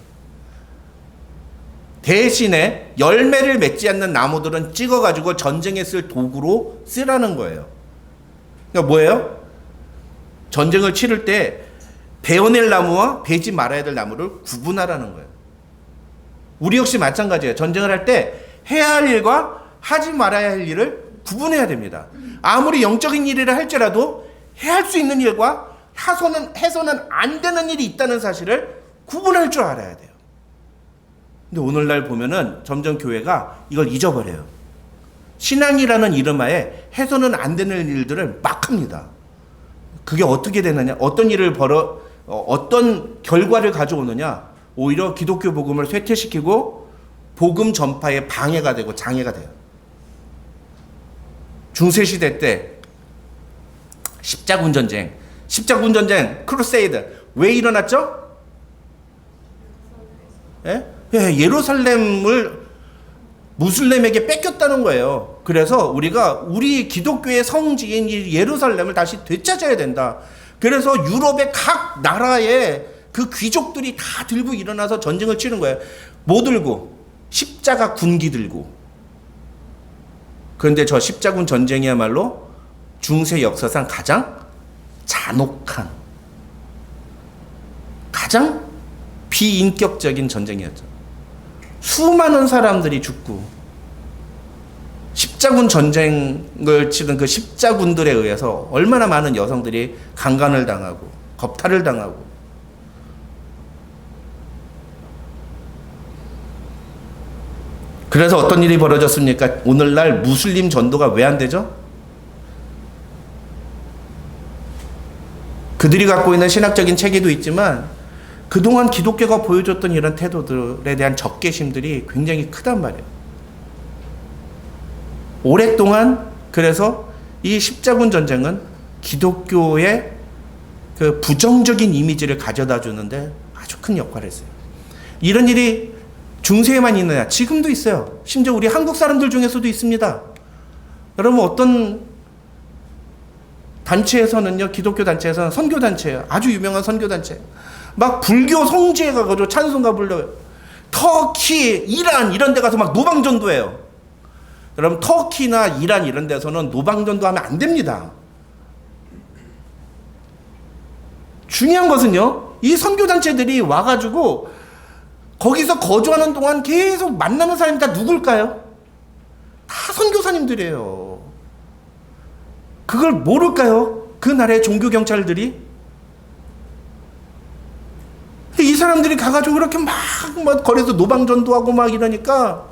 [SPEAKER 3] 대신에 열매를 맺지 않는 나무들은 찍어가지고 전쟁에 쓸 도구로 쓰라는 거예요. 그러니까 뭐예요? 전쟁을 치를 때 베어낼 나무와 베지 말아야 될 나무를 구분하라는 거예요. 우리 역시 마찬가지예요. 전쟁을 할 때 해야 할 일과 하지 말아야 할 일을 구분해야 됩니다. 아무리 영적인 일이라 할지라도 해야 할 수 있는 일과 해서는 안 되는 일이 있다는 사실을 구분할 줄 알아야 돼요. 근데 오늘날 보면은 점점 교회가 이걸 잊어버려요. 신앙이라는 이름하에 해서는 안 되는 일들을 막 합니다. 그게 어떻게 되느냐? 어떤 결과를 가져오느냐? 오히려 기독교 복음을 쇠퇴시키고 복음 전파에 방해가 되고 장애가 돼요. 중세시대 때 십자군 전쟁, 크루세이드 왜 일어났죠? 예루살렘을 무슬림에게 뺏겼다는 거예요. 그래서 우리 기독교의 성지인 이 예루살렘을 다시 되찾아야 된다. 그래서 유럽의 각 나라의 그 귀족들이 다 들고 일어나서 전쟁을 치는 거예요. 뭐 들고? 십자가 군기 들고. 그런데 저 십자군 전쟁이야말로 중세 역사상 가장 잔혹한, 가장 비인격적인 전쟁이었죠. 수많은 사람들이 죽고 십자군 전쟁을 치른 그 십자군들에 의해서 얼마나 많은 여성들이 강간을 당하고 겁탈을 당하고. 그래서 어떤 일이 벌어졌습니까? 오늘날 무슬림 전도가 왜 안 되죠? 그들이 갖고 있는 신학적인 체계도 있지만 그동안 기독교가 보여줬던 이런 태도들에 대한 적개심들이 굉장히 크단 말이에요. 오랫동안 그래서 이 십자군 전쟁은 기독교의 그 부정적인 이미지를 가져다 주는데 아주 큰 역할을 했어요. 이런 일이 중세에만 있느냐? 지금도 있어요. 심지어 우리 한국 사람들 중에서도 있습니다. 여러분 어떤 단체에서는요, 기독교 단체에서는 선교단체예요. 아주 유명한 선교단체. 막 불교 성지에 가가지고 찬송가 불러요. 터키, 이란 이런 데 가서 막 노방전도해요. 여러분 터키나 이란 이런 데서는 노방전도하면 안 됩니다. 중요한 것은요, 이 선교단체들이 와가지고 거기서 거주하는 동안 계속 만나는 사람이 다 누굴까요? 다 선교사님들이에요. 그걸 모를까요? 그 나라의 종교경찰들이? 이 사람들이 가가지고 그렇게 막 거리에서 노방전도하고 막 이러니까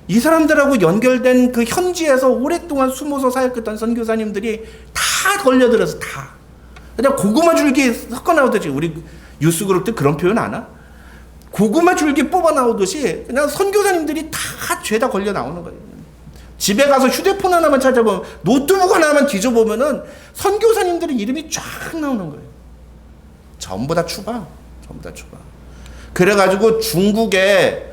[SPEAKER 3] 이 사람들하고 연결된 그 현지에서 오랫동안 숨어서 사역했던 선교사님들이 다 걸려들어서 다 그냥 고구마 줄기 섞어 나오듯이, 우리 뉴스그룹 때 그런 표현 아나? 고구마 줄기 뽑아 나오듯이 그냥 선교사님들이 다 죄다 걸려 나오는 거예요. 집에 가서 휴대폰 하나만 찾아보면, 노트북 하나만 뒤져보면은 선교사님들의 이름이 쫙 나오는 거예요. 전부 다 추방. 전부 다 추방. 그래가지고 중국에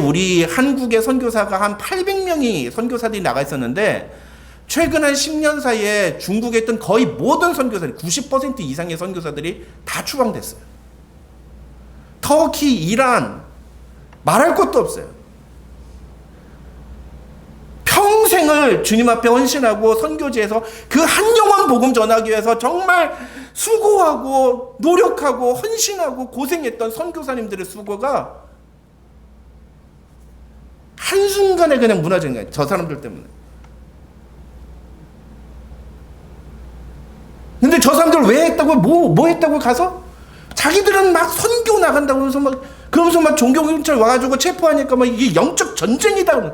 [SPEAKER 3] 우리 한국의 선교사가 한 800명이 선교사들이 나가 있었는데 최근 한 10년 사이에 중국에 있던 거의 모든 선교사들이 90% 이상의 선교사들이 다 추방됐어요. 터키, 이란 말할 것도 없어요. 평생을 주님 앞에 헌신하고 선교지에서 그 한 영혼 복음 전하기 위해서 정말 수고하고 노력하고 헌신하고 고생했던 선교사님들의 수고가 한순간에 그냥 무너진 거예요. 저 사람들 때문에. 근데 저 사람들 왜 했다고, 뭐 했다고 가서? 자기들은 막 선교 나간다고 그러면서 막 종교경찰 와가지고 체포하니까 막 이게 영적 전쟁이다.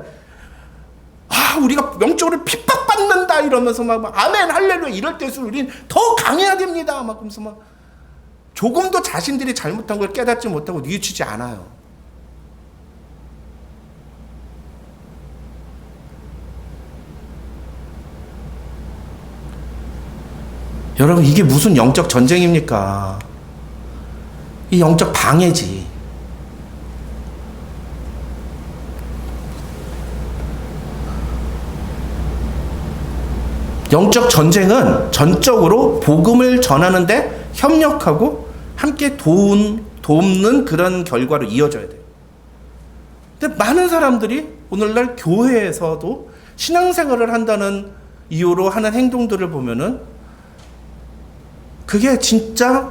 [SPEAKER 3] 우리가 영적으로 핍박받는다 이러면서 막 아멘 할렐루야 이럴 때일수록 우린 더 강해야 됩니다. 막 그러면서 막 조금도 자신들이 잘못한 걸 깨닫지 못하고 뉘우치지 않아요. 여러분, 이게 무슨 영적 전쟁입니까? 이 영적 방해지. 영적 전쟁은 전적으로 복음을 전하는데 협력하고 함께 돕는 그런 결과로 이어져야 돼요. 근데 많은 사람들이 오늘날 교회에서도 신앙생활을 한다는 이유로 하는 행동들을 보면은 그게 진짜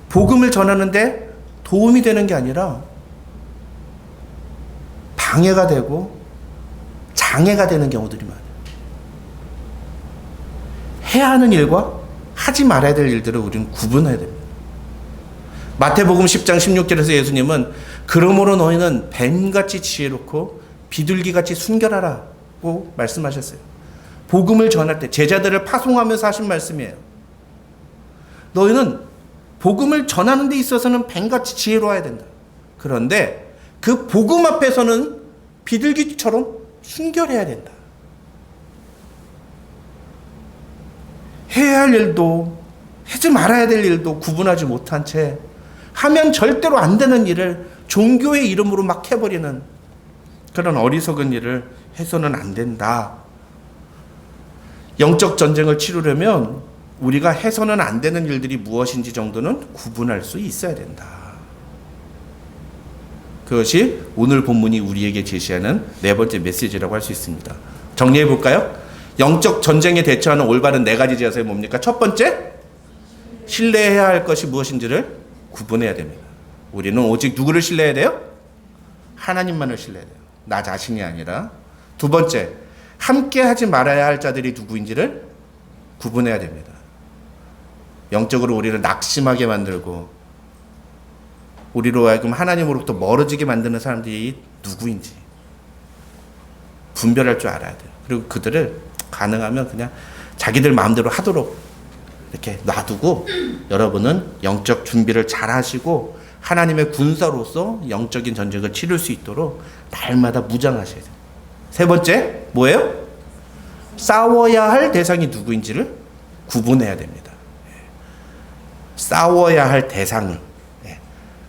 [SPEAKER 3] 복음을 전하는데 도움이 되는 게 아니라 방해가 되고 장애가 되는 경우들이 많아요. 해야 하는 일과 하지 말아야 될 일들을 우리는 구분해야 됩니다. 마태복음 10장 16절에서 예수님은 그러므로 너희는 뱀같이 지혜롭고 비둘기같이 순결하라고 말씀하셨어요. 복음을 전할 때 제자들을 파송하면서 하신 말씀이에요. 너희는 복음을 전하는 데 있어서는 뱀같이 지혜로워야 된다. 그런데 그 복음 앞에서는 비둘기처럼 순결해야 된다. 해야 할 일도 하지 말아야 될 일도 구분하지 못한 채 하면 절대로 안 되는 일을 종교의 이름으로 막 해버리는 그런 어리석은 일을 해서는 안 된다. 영적 전쟁을 치르려면 우리가 해서는 안 되는 일들이 무엇인지 정도는 구분할 수 있어야 된다. 그것이 오늘 본문이 우리에게 제시하는 네 번째 메시지라고 할 수 있습니다. 정리해 볼까요? 영적 전쟁에 대처하는 올바른 네 가지 자세 뭡니까? 첫 번째, 신뢰해야 할 것이 무엇인지를 구분해야 됩니다. 우리는 오직 누구를 신뢰해야 돼요? 하나님만을 신뢰해야 돼요. 나 자신이 아니라. 두 번째, 함께 하지 말아야 할 자들이 누구인지를 구분해야 됩니다. 영적으로 우리를 낙심하게 만들고 우리로 하여금 하나님으로부터 멀어지게 만드는 사람들이 누구인지 분별할 줄 알아야 돼요. 그리고 그들을 가능하면 그냥 자기들 마음대로 하도록 이렇게 놔두고 여러분은 영적 준비를 잘 하시고 하나님의 군사로서 영적인 전쟁을 치를 수 있도록 날마다 무장하셔야 돼요. 세 번째, 뭐예요? 싸워야 할 대상이 누구인지를 구분해야 됩니다. 싸워야 할 대상을,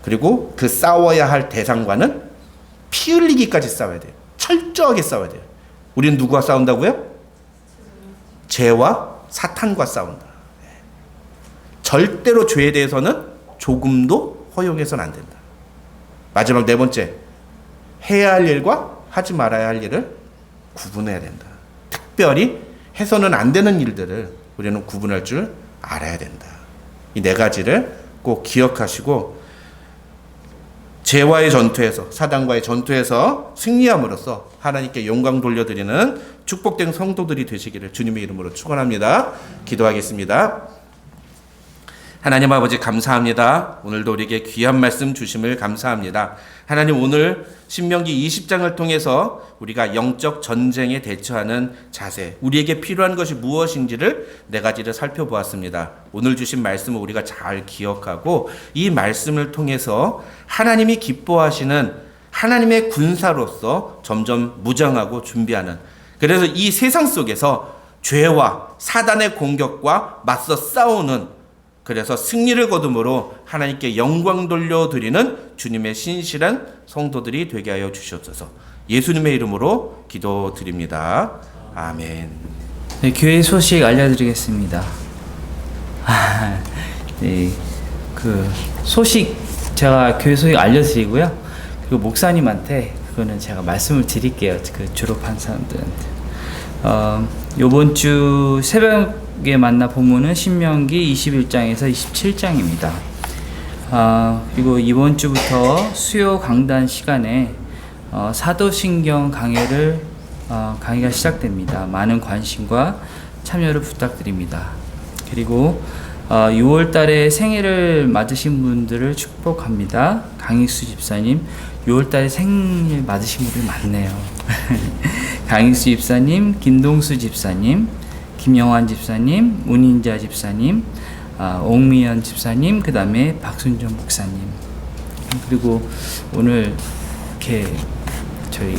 [SPEAKER 3] 그리고 그 싸워야 할 대상과는 피 흘리기까지 싸워야 돼요. 철저하게 싸워야 돼요. 우리는 누구와 싸운다고요? 죄와 사탄과 싸운다. 절대로 죄에 대해서는 조금도 허용해서는 안 된다. 마지막 네 번째, 해야 할 일과 하지 말아야 할 일을 구분해야 된다. 특별히 해서는 안 되는 일들을 우리는 구분할 줄 알아야 된다. 이 네 가지를 꼭 기억하시고 죄와의 전투에서, 사단과의 전투에서 승리함으로써 하나님께 영광 돌려드리는 축복된 성도들이 되시기를 주님의 이름으로 축원합니다. 기도하겠습니다. 하나님 아버지 감사합니다. 오늘도 우리에게 귀한 말씀 주심을 감사합니다. 하나님, 오늘 신명기 20장을 통해서 우리가 영적 전쟁에 대처하는 자세, 우리에게 필요한 것이 무엇인지를 네 가지를 살펴보았습니다. 오늘 주신 말씀을 우리가 잘 기억하고 이 말씀을 통해서 하나님이 기뻐하시는 하나님의 군사로서 점점 무장하고 준비하는, 그래서 이 세상 속에서 죄와 사단의 공격과 맞서 싸우는 그래서 승리를 거둠으로 하나님께 영광 돌려드리는 주님의 신실한 성도들이 되게 하여 주시옵소서. 예수님의 이름으로 기도드립니다. 아멘.
[SPEAKER 4] 네, 교회 소식 알려드리겠습니다. 네, 그 소식 제가 교회 소식 알려드리고요. 그 목사님한테 그거는 제가 말씀을 드릴게요. 그 졸업한 사람들한테. 요번 주 새벽에 만나 본문은 신명기 21장에서 27장입니다. 그리고 이번 주부터 수요 강단 시간에 사도신경 강의가 시작됩니다. 많은 관심과 참여를 부탁드립니다. 그리고 6월 달에 생일을 맞으신 분들을 축복합니다. 강익수 집사님, 6월 달에 생일 맞으신 분들 많네요. 강익수 집사님, 김동수 집사님, 김영환 집사님, 문인자 집사님, 옥미연 집사님, 그 다음에 박순정 목사님. 그리고 오늘 이렇게 저희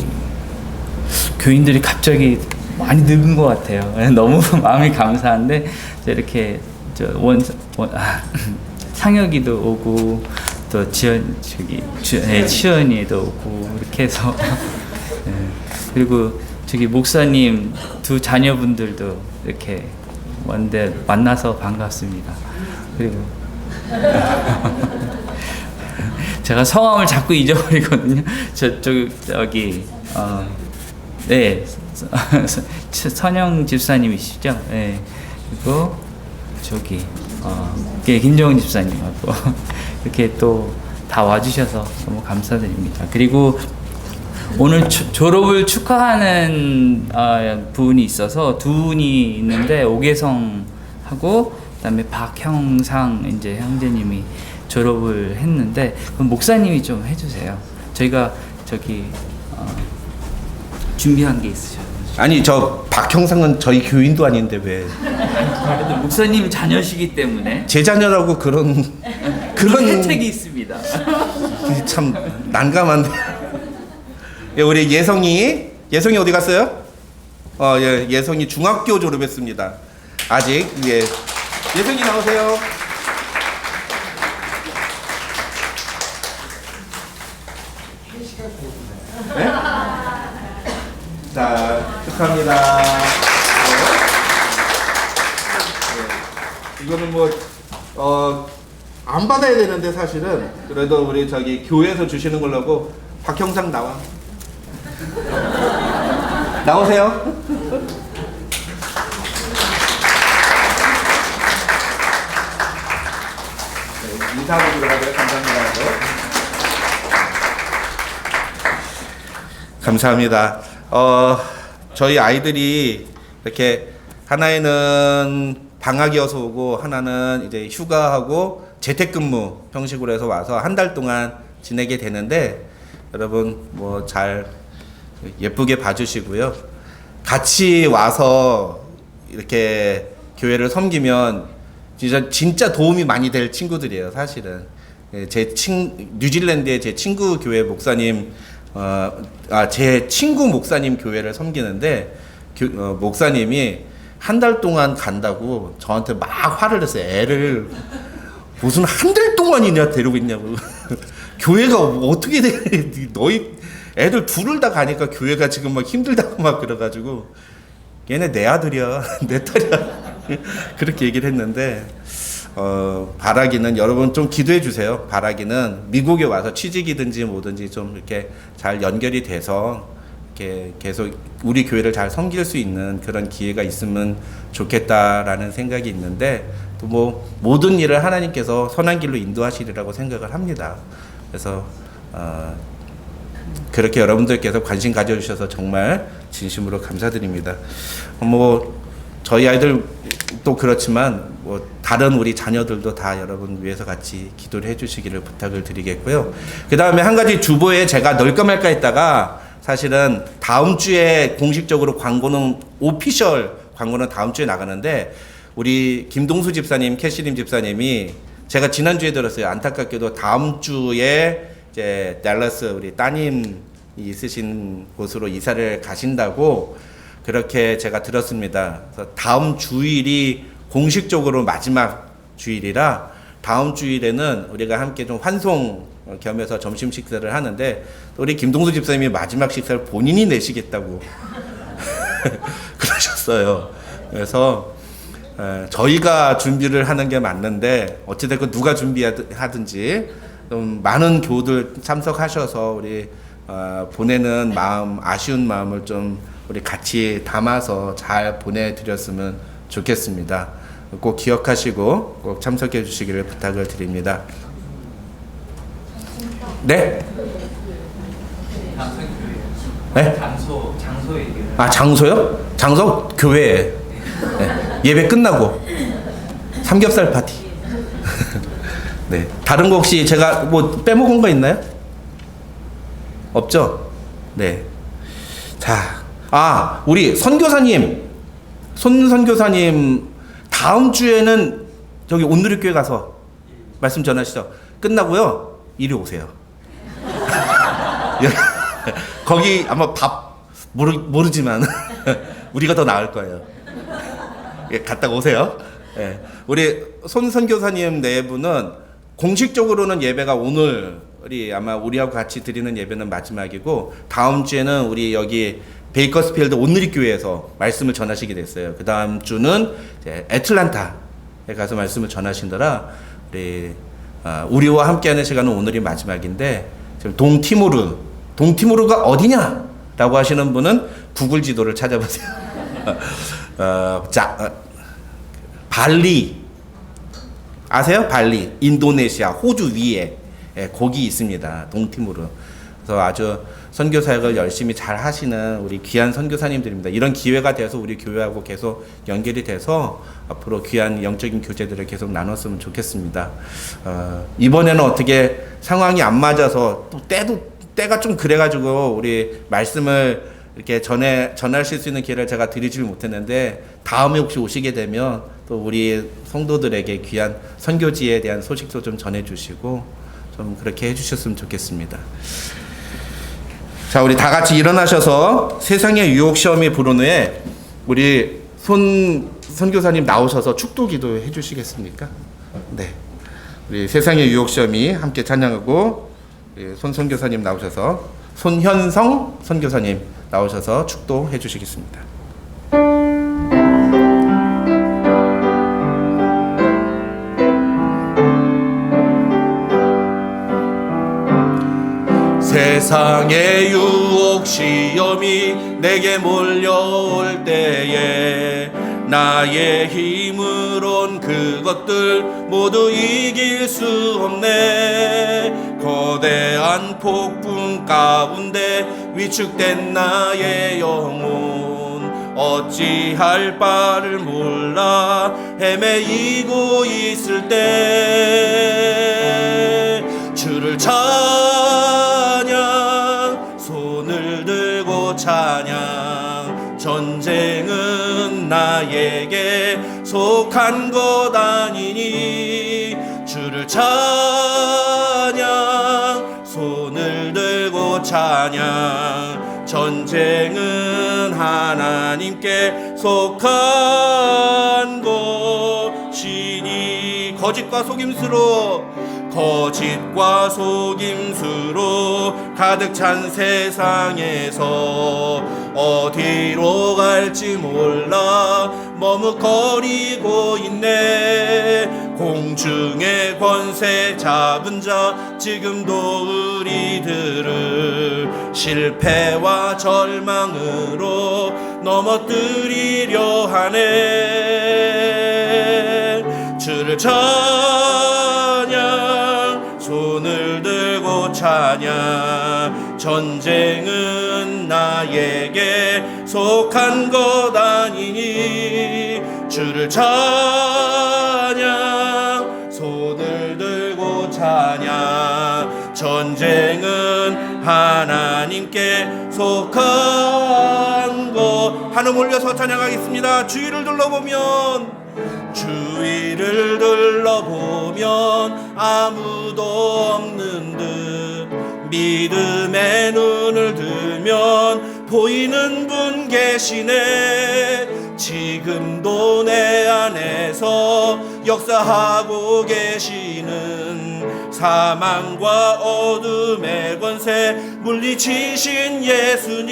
[SPEAKER 4] 교인들이 갑자기 많이 늘은 것 같아요. 너무 마음이 감사한데 이렇게 상혁이도 오고 또 치연이도 오고 이렇게 해서 그리고 저기 목사님 두 자녀분들도 이렇게 원데 만나서 반갑습니다. 그리고 제가 성함을 자꾸 잊어버리거든요. 저기 네, 선영 집사님이시죠? 네. 그리고 저기 김정은 집사님하고 이렇게 또 다 와주셔서 너무 감사드립니다. 그리고 오늘 졸업을 축하하는 분이 있어서 두 분이 있는데 오계성하고 그다음에 박형상 이제 형제님이 졸업을 했는데 그럼 목사님이 좀 해주세요. 저희가 저기 준비한 게 있으셔.
[SPEAKER 3] 아니 저 박형상은 저희 교인도 아닌데 왜?
[SPEAKER 4] 그래도 목사님 자녀시기 때문에
[SPEAKER 3] 제 자녀라고 그런
[SPEAKER 4] 혜택이 있습니다.
[SPEAKER 3] 참 난감한데. 예, 우리 예성이 어디 갔어요? 예성이 중학교 졸업했습니다. 아직 예성이 나오세요. 네? 자, 축하합니다. 네. 이거는 안 받아야 되는데 사실은 그래도 우리 저기 교회에서 주시는 걸로 하고 박형상 나오세요. 네, 인사하고 들어가고요. 감사합니다. 저희 아이들이 이렇게 하나에는 방학이어서 오고 하나는 이제 휴가하고 재택근무 형식으로 해서 와서 한 달 동안 지내게 되는데 여러분 잘 예쁘게 봐주시고요. 같이 와서 이렇게 교회를 섬기면 진짜 도움이 많이 될 친구들이에요. 사실은 뉴질랜드의 제 친구 교회 목사님 제 친구 목사님 교회를 섬기는데 목사님이 한 달 동안 간다고 저한테 막 화를 냈어요. 애를 무슨 한 달 동안이냐 데리고 있냐고. 교회가 어떻게 돼? 너희 애들 둘을 다 가니까 교회가 지금 막 힘들다고 막 그래가지고 얘네 내 아들이야 내 딸이야 그렇게 얘기를 했는데 바라기는 여러분 좀 기도해 주세요. 바라기는 미국에 와서 취직이든지 뭐든지 좀 이렇게 잘 연결이 돼서 이렇게 계속 우리 교회를 잘 섬길 수 있는 그런 기회가 있으면 좋겠다라는 생각이 있는데 또 모든 일을 하나님께서 선한 길로 인도하시리라고 생각을 합니다. 그래서 그렇게 여러분들께서 관심 가져주셔서 정말 진심으로 감사드립니다. 저희 아이들 또 그렇지만 다른 우리 자녀들도 다 여러분 위해서 같이 기도를 해주시기를 부탁을 드리겠고요. 그 다음에 한 가지 주보에 제가 넣을까 말까 했다가 사실은 다음 주에 공식적으로 오피셜 광고는 다음 주에 나가는데 우리 김동수 집사님, 캐시림 집사님이 제가 지난주에 들었어요. 안타깝게도 다음 주에 이제 댈러스 우리 따님이 있으신 곳으로 이사를 가신다고 그렇게 제가 들었습니다. 그래서 다음 주일이 공식적으로 마지막 주일이라 다음 주일에는 우리가 함께 좀 환송 겸해서 점심 식사를 하는데 우리 김동수 집사님이 마지막 식사를 본인이 내시겠다고 그러셨어요. 그래서 저희가 준비를 하는 게 맞는데 어찌됐건 누가 준비하든지 좀 많은 교우들 참석하셔서 우리 보내는 마음, 아쉬운 마음을 좀 우리 같이 담아서 잘 보내드렸으면 좋겠습니다. 꼭 기억하시고 꼭 참석해 주시기를 부탁을 드립니다. 네? 네?
[SPEAKER 4] 장소 얘기를.
[SPEAKER 3] 아, 장소요? 장소? 교회에. 네. 예배 끝나고 삼겹살 파티. 네. 다른 거 혹시 제가 뭐 빼먹은 거 있나요? 없죠? 네. 자, 우리 선교사님, 선교사님 다음 주에는 저기 온누리교회 가서 말씀 전하시죠. 끝나고요. 이리 오세요. 거기 아마 밥 모르지만 우리가 더 나을 거예요. 예, 갔다가 오세요. 예. 우리 선교사님 네 분은 공식적으로는 예배가 오늘이 아마 우리하고 같이 드리는 예배는 마지막이고 다음 주에는 우리 여기 베이커스필드 온누리교회에서 말씀을 전하시게 됐어요. 그 다음 주는 이제 애틀란타에 가서 말씀을 전하신다라 우리와 함께하는 시간은 오늘이 마지막인데 지금 동티모르가 어디냐라고 하시는 분은 구글 지도를 찾아보세요. 발리 아세요? 발리 인도네시아 호주 위에 거기 있습니다. 동티모르. 그래서 아주 선교 사역을 열심히 잘 하시는 우리 귀한 선교사님들입니다. 이런 기회가 돼서 우리 교회하고 계속 연결이 돼서 앞으로 귀한 영적인 교제들을 계속 나눴으면 좋겠습니다. 이번에는 어떻게 상황이 안 맞아서 또 때가 좀 그래가지고 우리 말씀을 이렇게 전하실 수 있는 기회를 제가 드리질 못했는데 다음에 혹시 오시게 되면 또 우리 성도들에게 귀한 선교지에 대한 소식도 좀 전해주시고 좀 그렇게 해주셨으면 좋겠습니다. 자, 우리 다 같이 일어나셔서 세상의 유혹 시험이 부른 후에 우리 선교사님 나오셔서 축도 기도 해주시겠습니까? 네. 우리 세상의 유혹 시험이 함께 찬양하고 선교사님 나오셔서 손현성 선교사님 나오셔서 축도 해주시겠습니다. 세상의 유혹 시험이 내게 몰려올 때에 나의 힘으론 그것들 모두 이길 수 없네. 거대한 폭풍 가운데 위축된 나의 영혼 어찌할 바를 몰라 헤매이고 있을 때 주를 찬양 손을 들고 찬양 전쟁은 나에게 속한 것 아니니 주를 찬양 손을 들고 찬양 전쟁은 하나님께 속한 것이니 거짓과 속임수로 가득 찬 세상에서 어디로 갈지 몰라 머뭇거리고 있네. 공중의 권세 잡은 자 지금도 우리들을 실패와 절망으로 넘어뜨리려 하네. 주를 찬양 손을 들고 찬양 전쟁은 나에게 속한 것 아니니 주를 찬양 손을 들고 찬양 전쟁은 하나님께 속한 것. 한음 올려서 찬양하겠습니다. 주위를 둘러보면 아무도 없는 듯 믿음의 눈을 들면 보이는 분 계시네. 지금도 내 안에서
[SPEAKER 1] 역사하고 계시는 사망과 어둠의 권세 물리치신 예수님,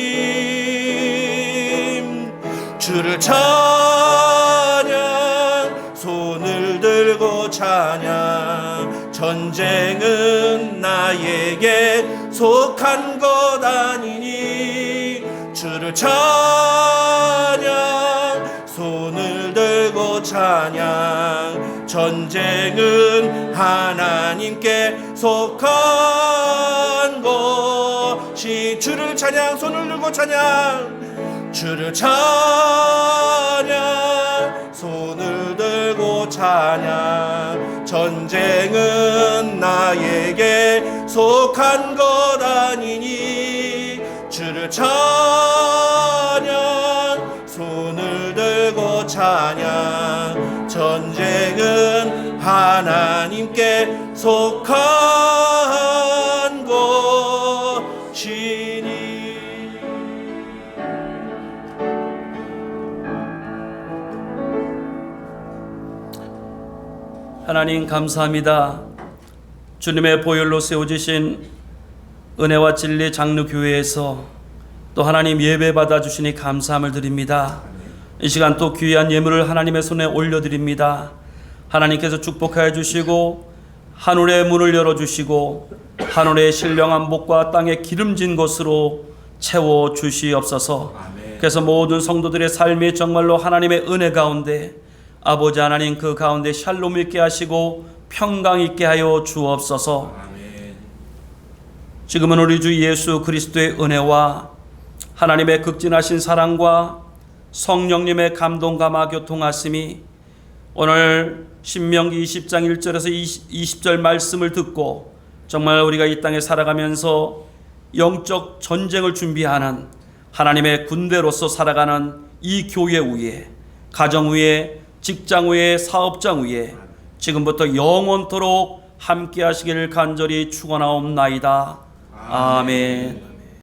[SPEAKER 1] 주를 찬양, 손을 들고 찬양. 전쟁은 나에게 속한 것 아니니 주를 찬양, 손을 들고 찬양. 전쟁은 하나님께 속한 것이. 주를 찬양, 손을 들고 찬양. 주를 찬양, 손을 들고 찬양. 전쟁은 나에게 속한 것 아니니 주를 찬양, 손을 들고 찬양. 전쟁은 하나님께 속한 것이니.
[SPEAKER 5] 하나님 감사합니다. 주님의 보혈로 세워지신 은혜와 진리 장로교회에서 또 하나님 예배 받아주시니 감사함을 드립니다. 이 시간 또 귀한 예물을 하나님의 손에 올려드립니다. 하나님께서 축복하여 주시고 하늘의 문을 열어주시고 하늘의 신령한 복과 땅의 기름진 것으로 채워주시옵소서. 그래서 모든 성도들의 삶이 정말로 하나님의 은혜 가운데 아버지 하나님 그 가운데 샬롬 있게 하시고 평강 있게 하여 주옵소서. 지금은 우리 주 예수 그리스도의 은혜와 하나님의 극진하신 사랑과 성령님의 감동 감화 교통하심이 오늘 신명기 20장 1절에서 20절 말씀을 듣고 정말 우리가 이 땅에 살아가면서 영적 전쟁을 준비하는 하나님의 군대로서 살아가는 이 교회 위에, 가정 위에, 직장 위에, 사업장 위에 지금부터 영원토록 함께 하시기를 간절히 축원하옵나이다. 아멘.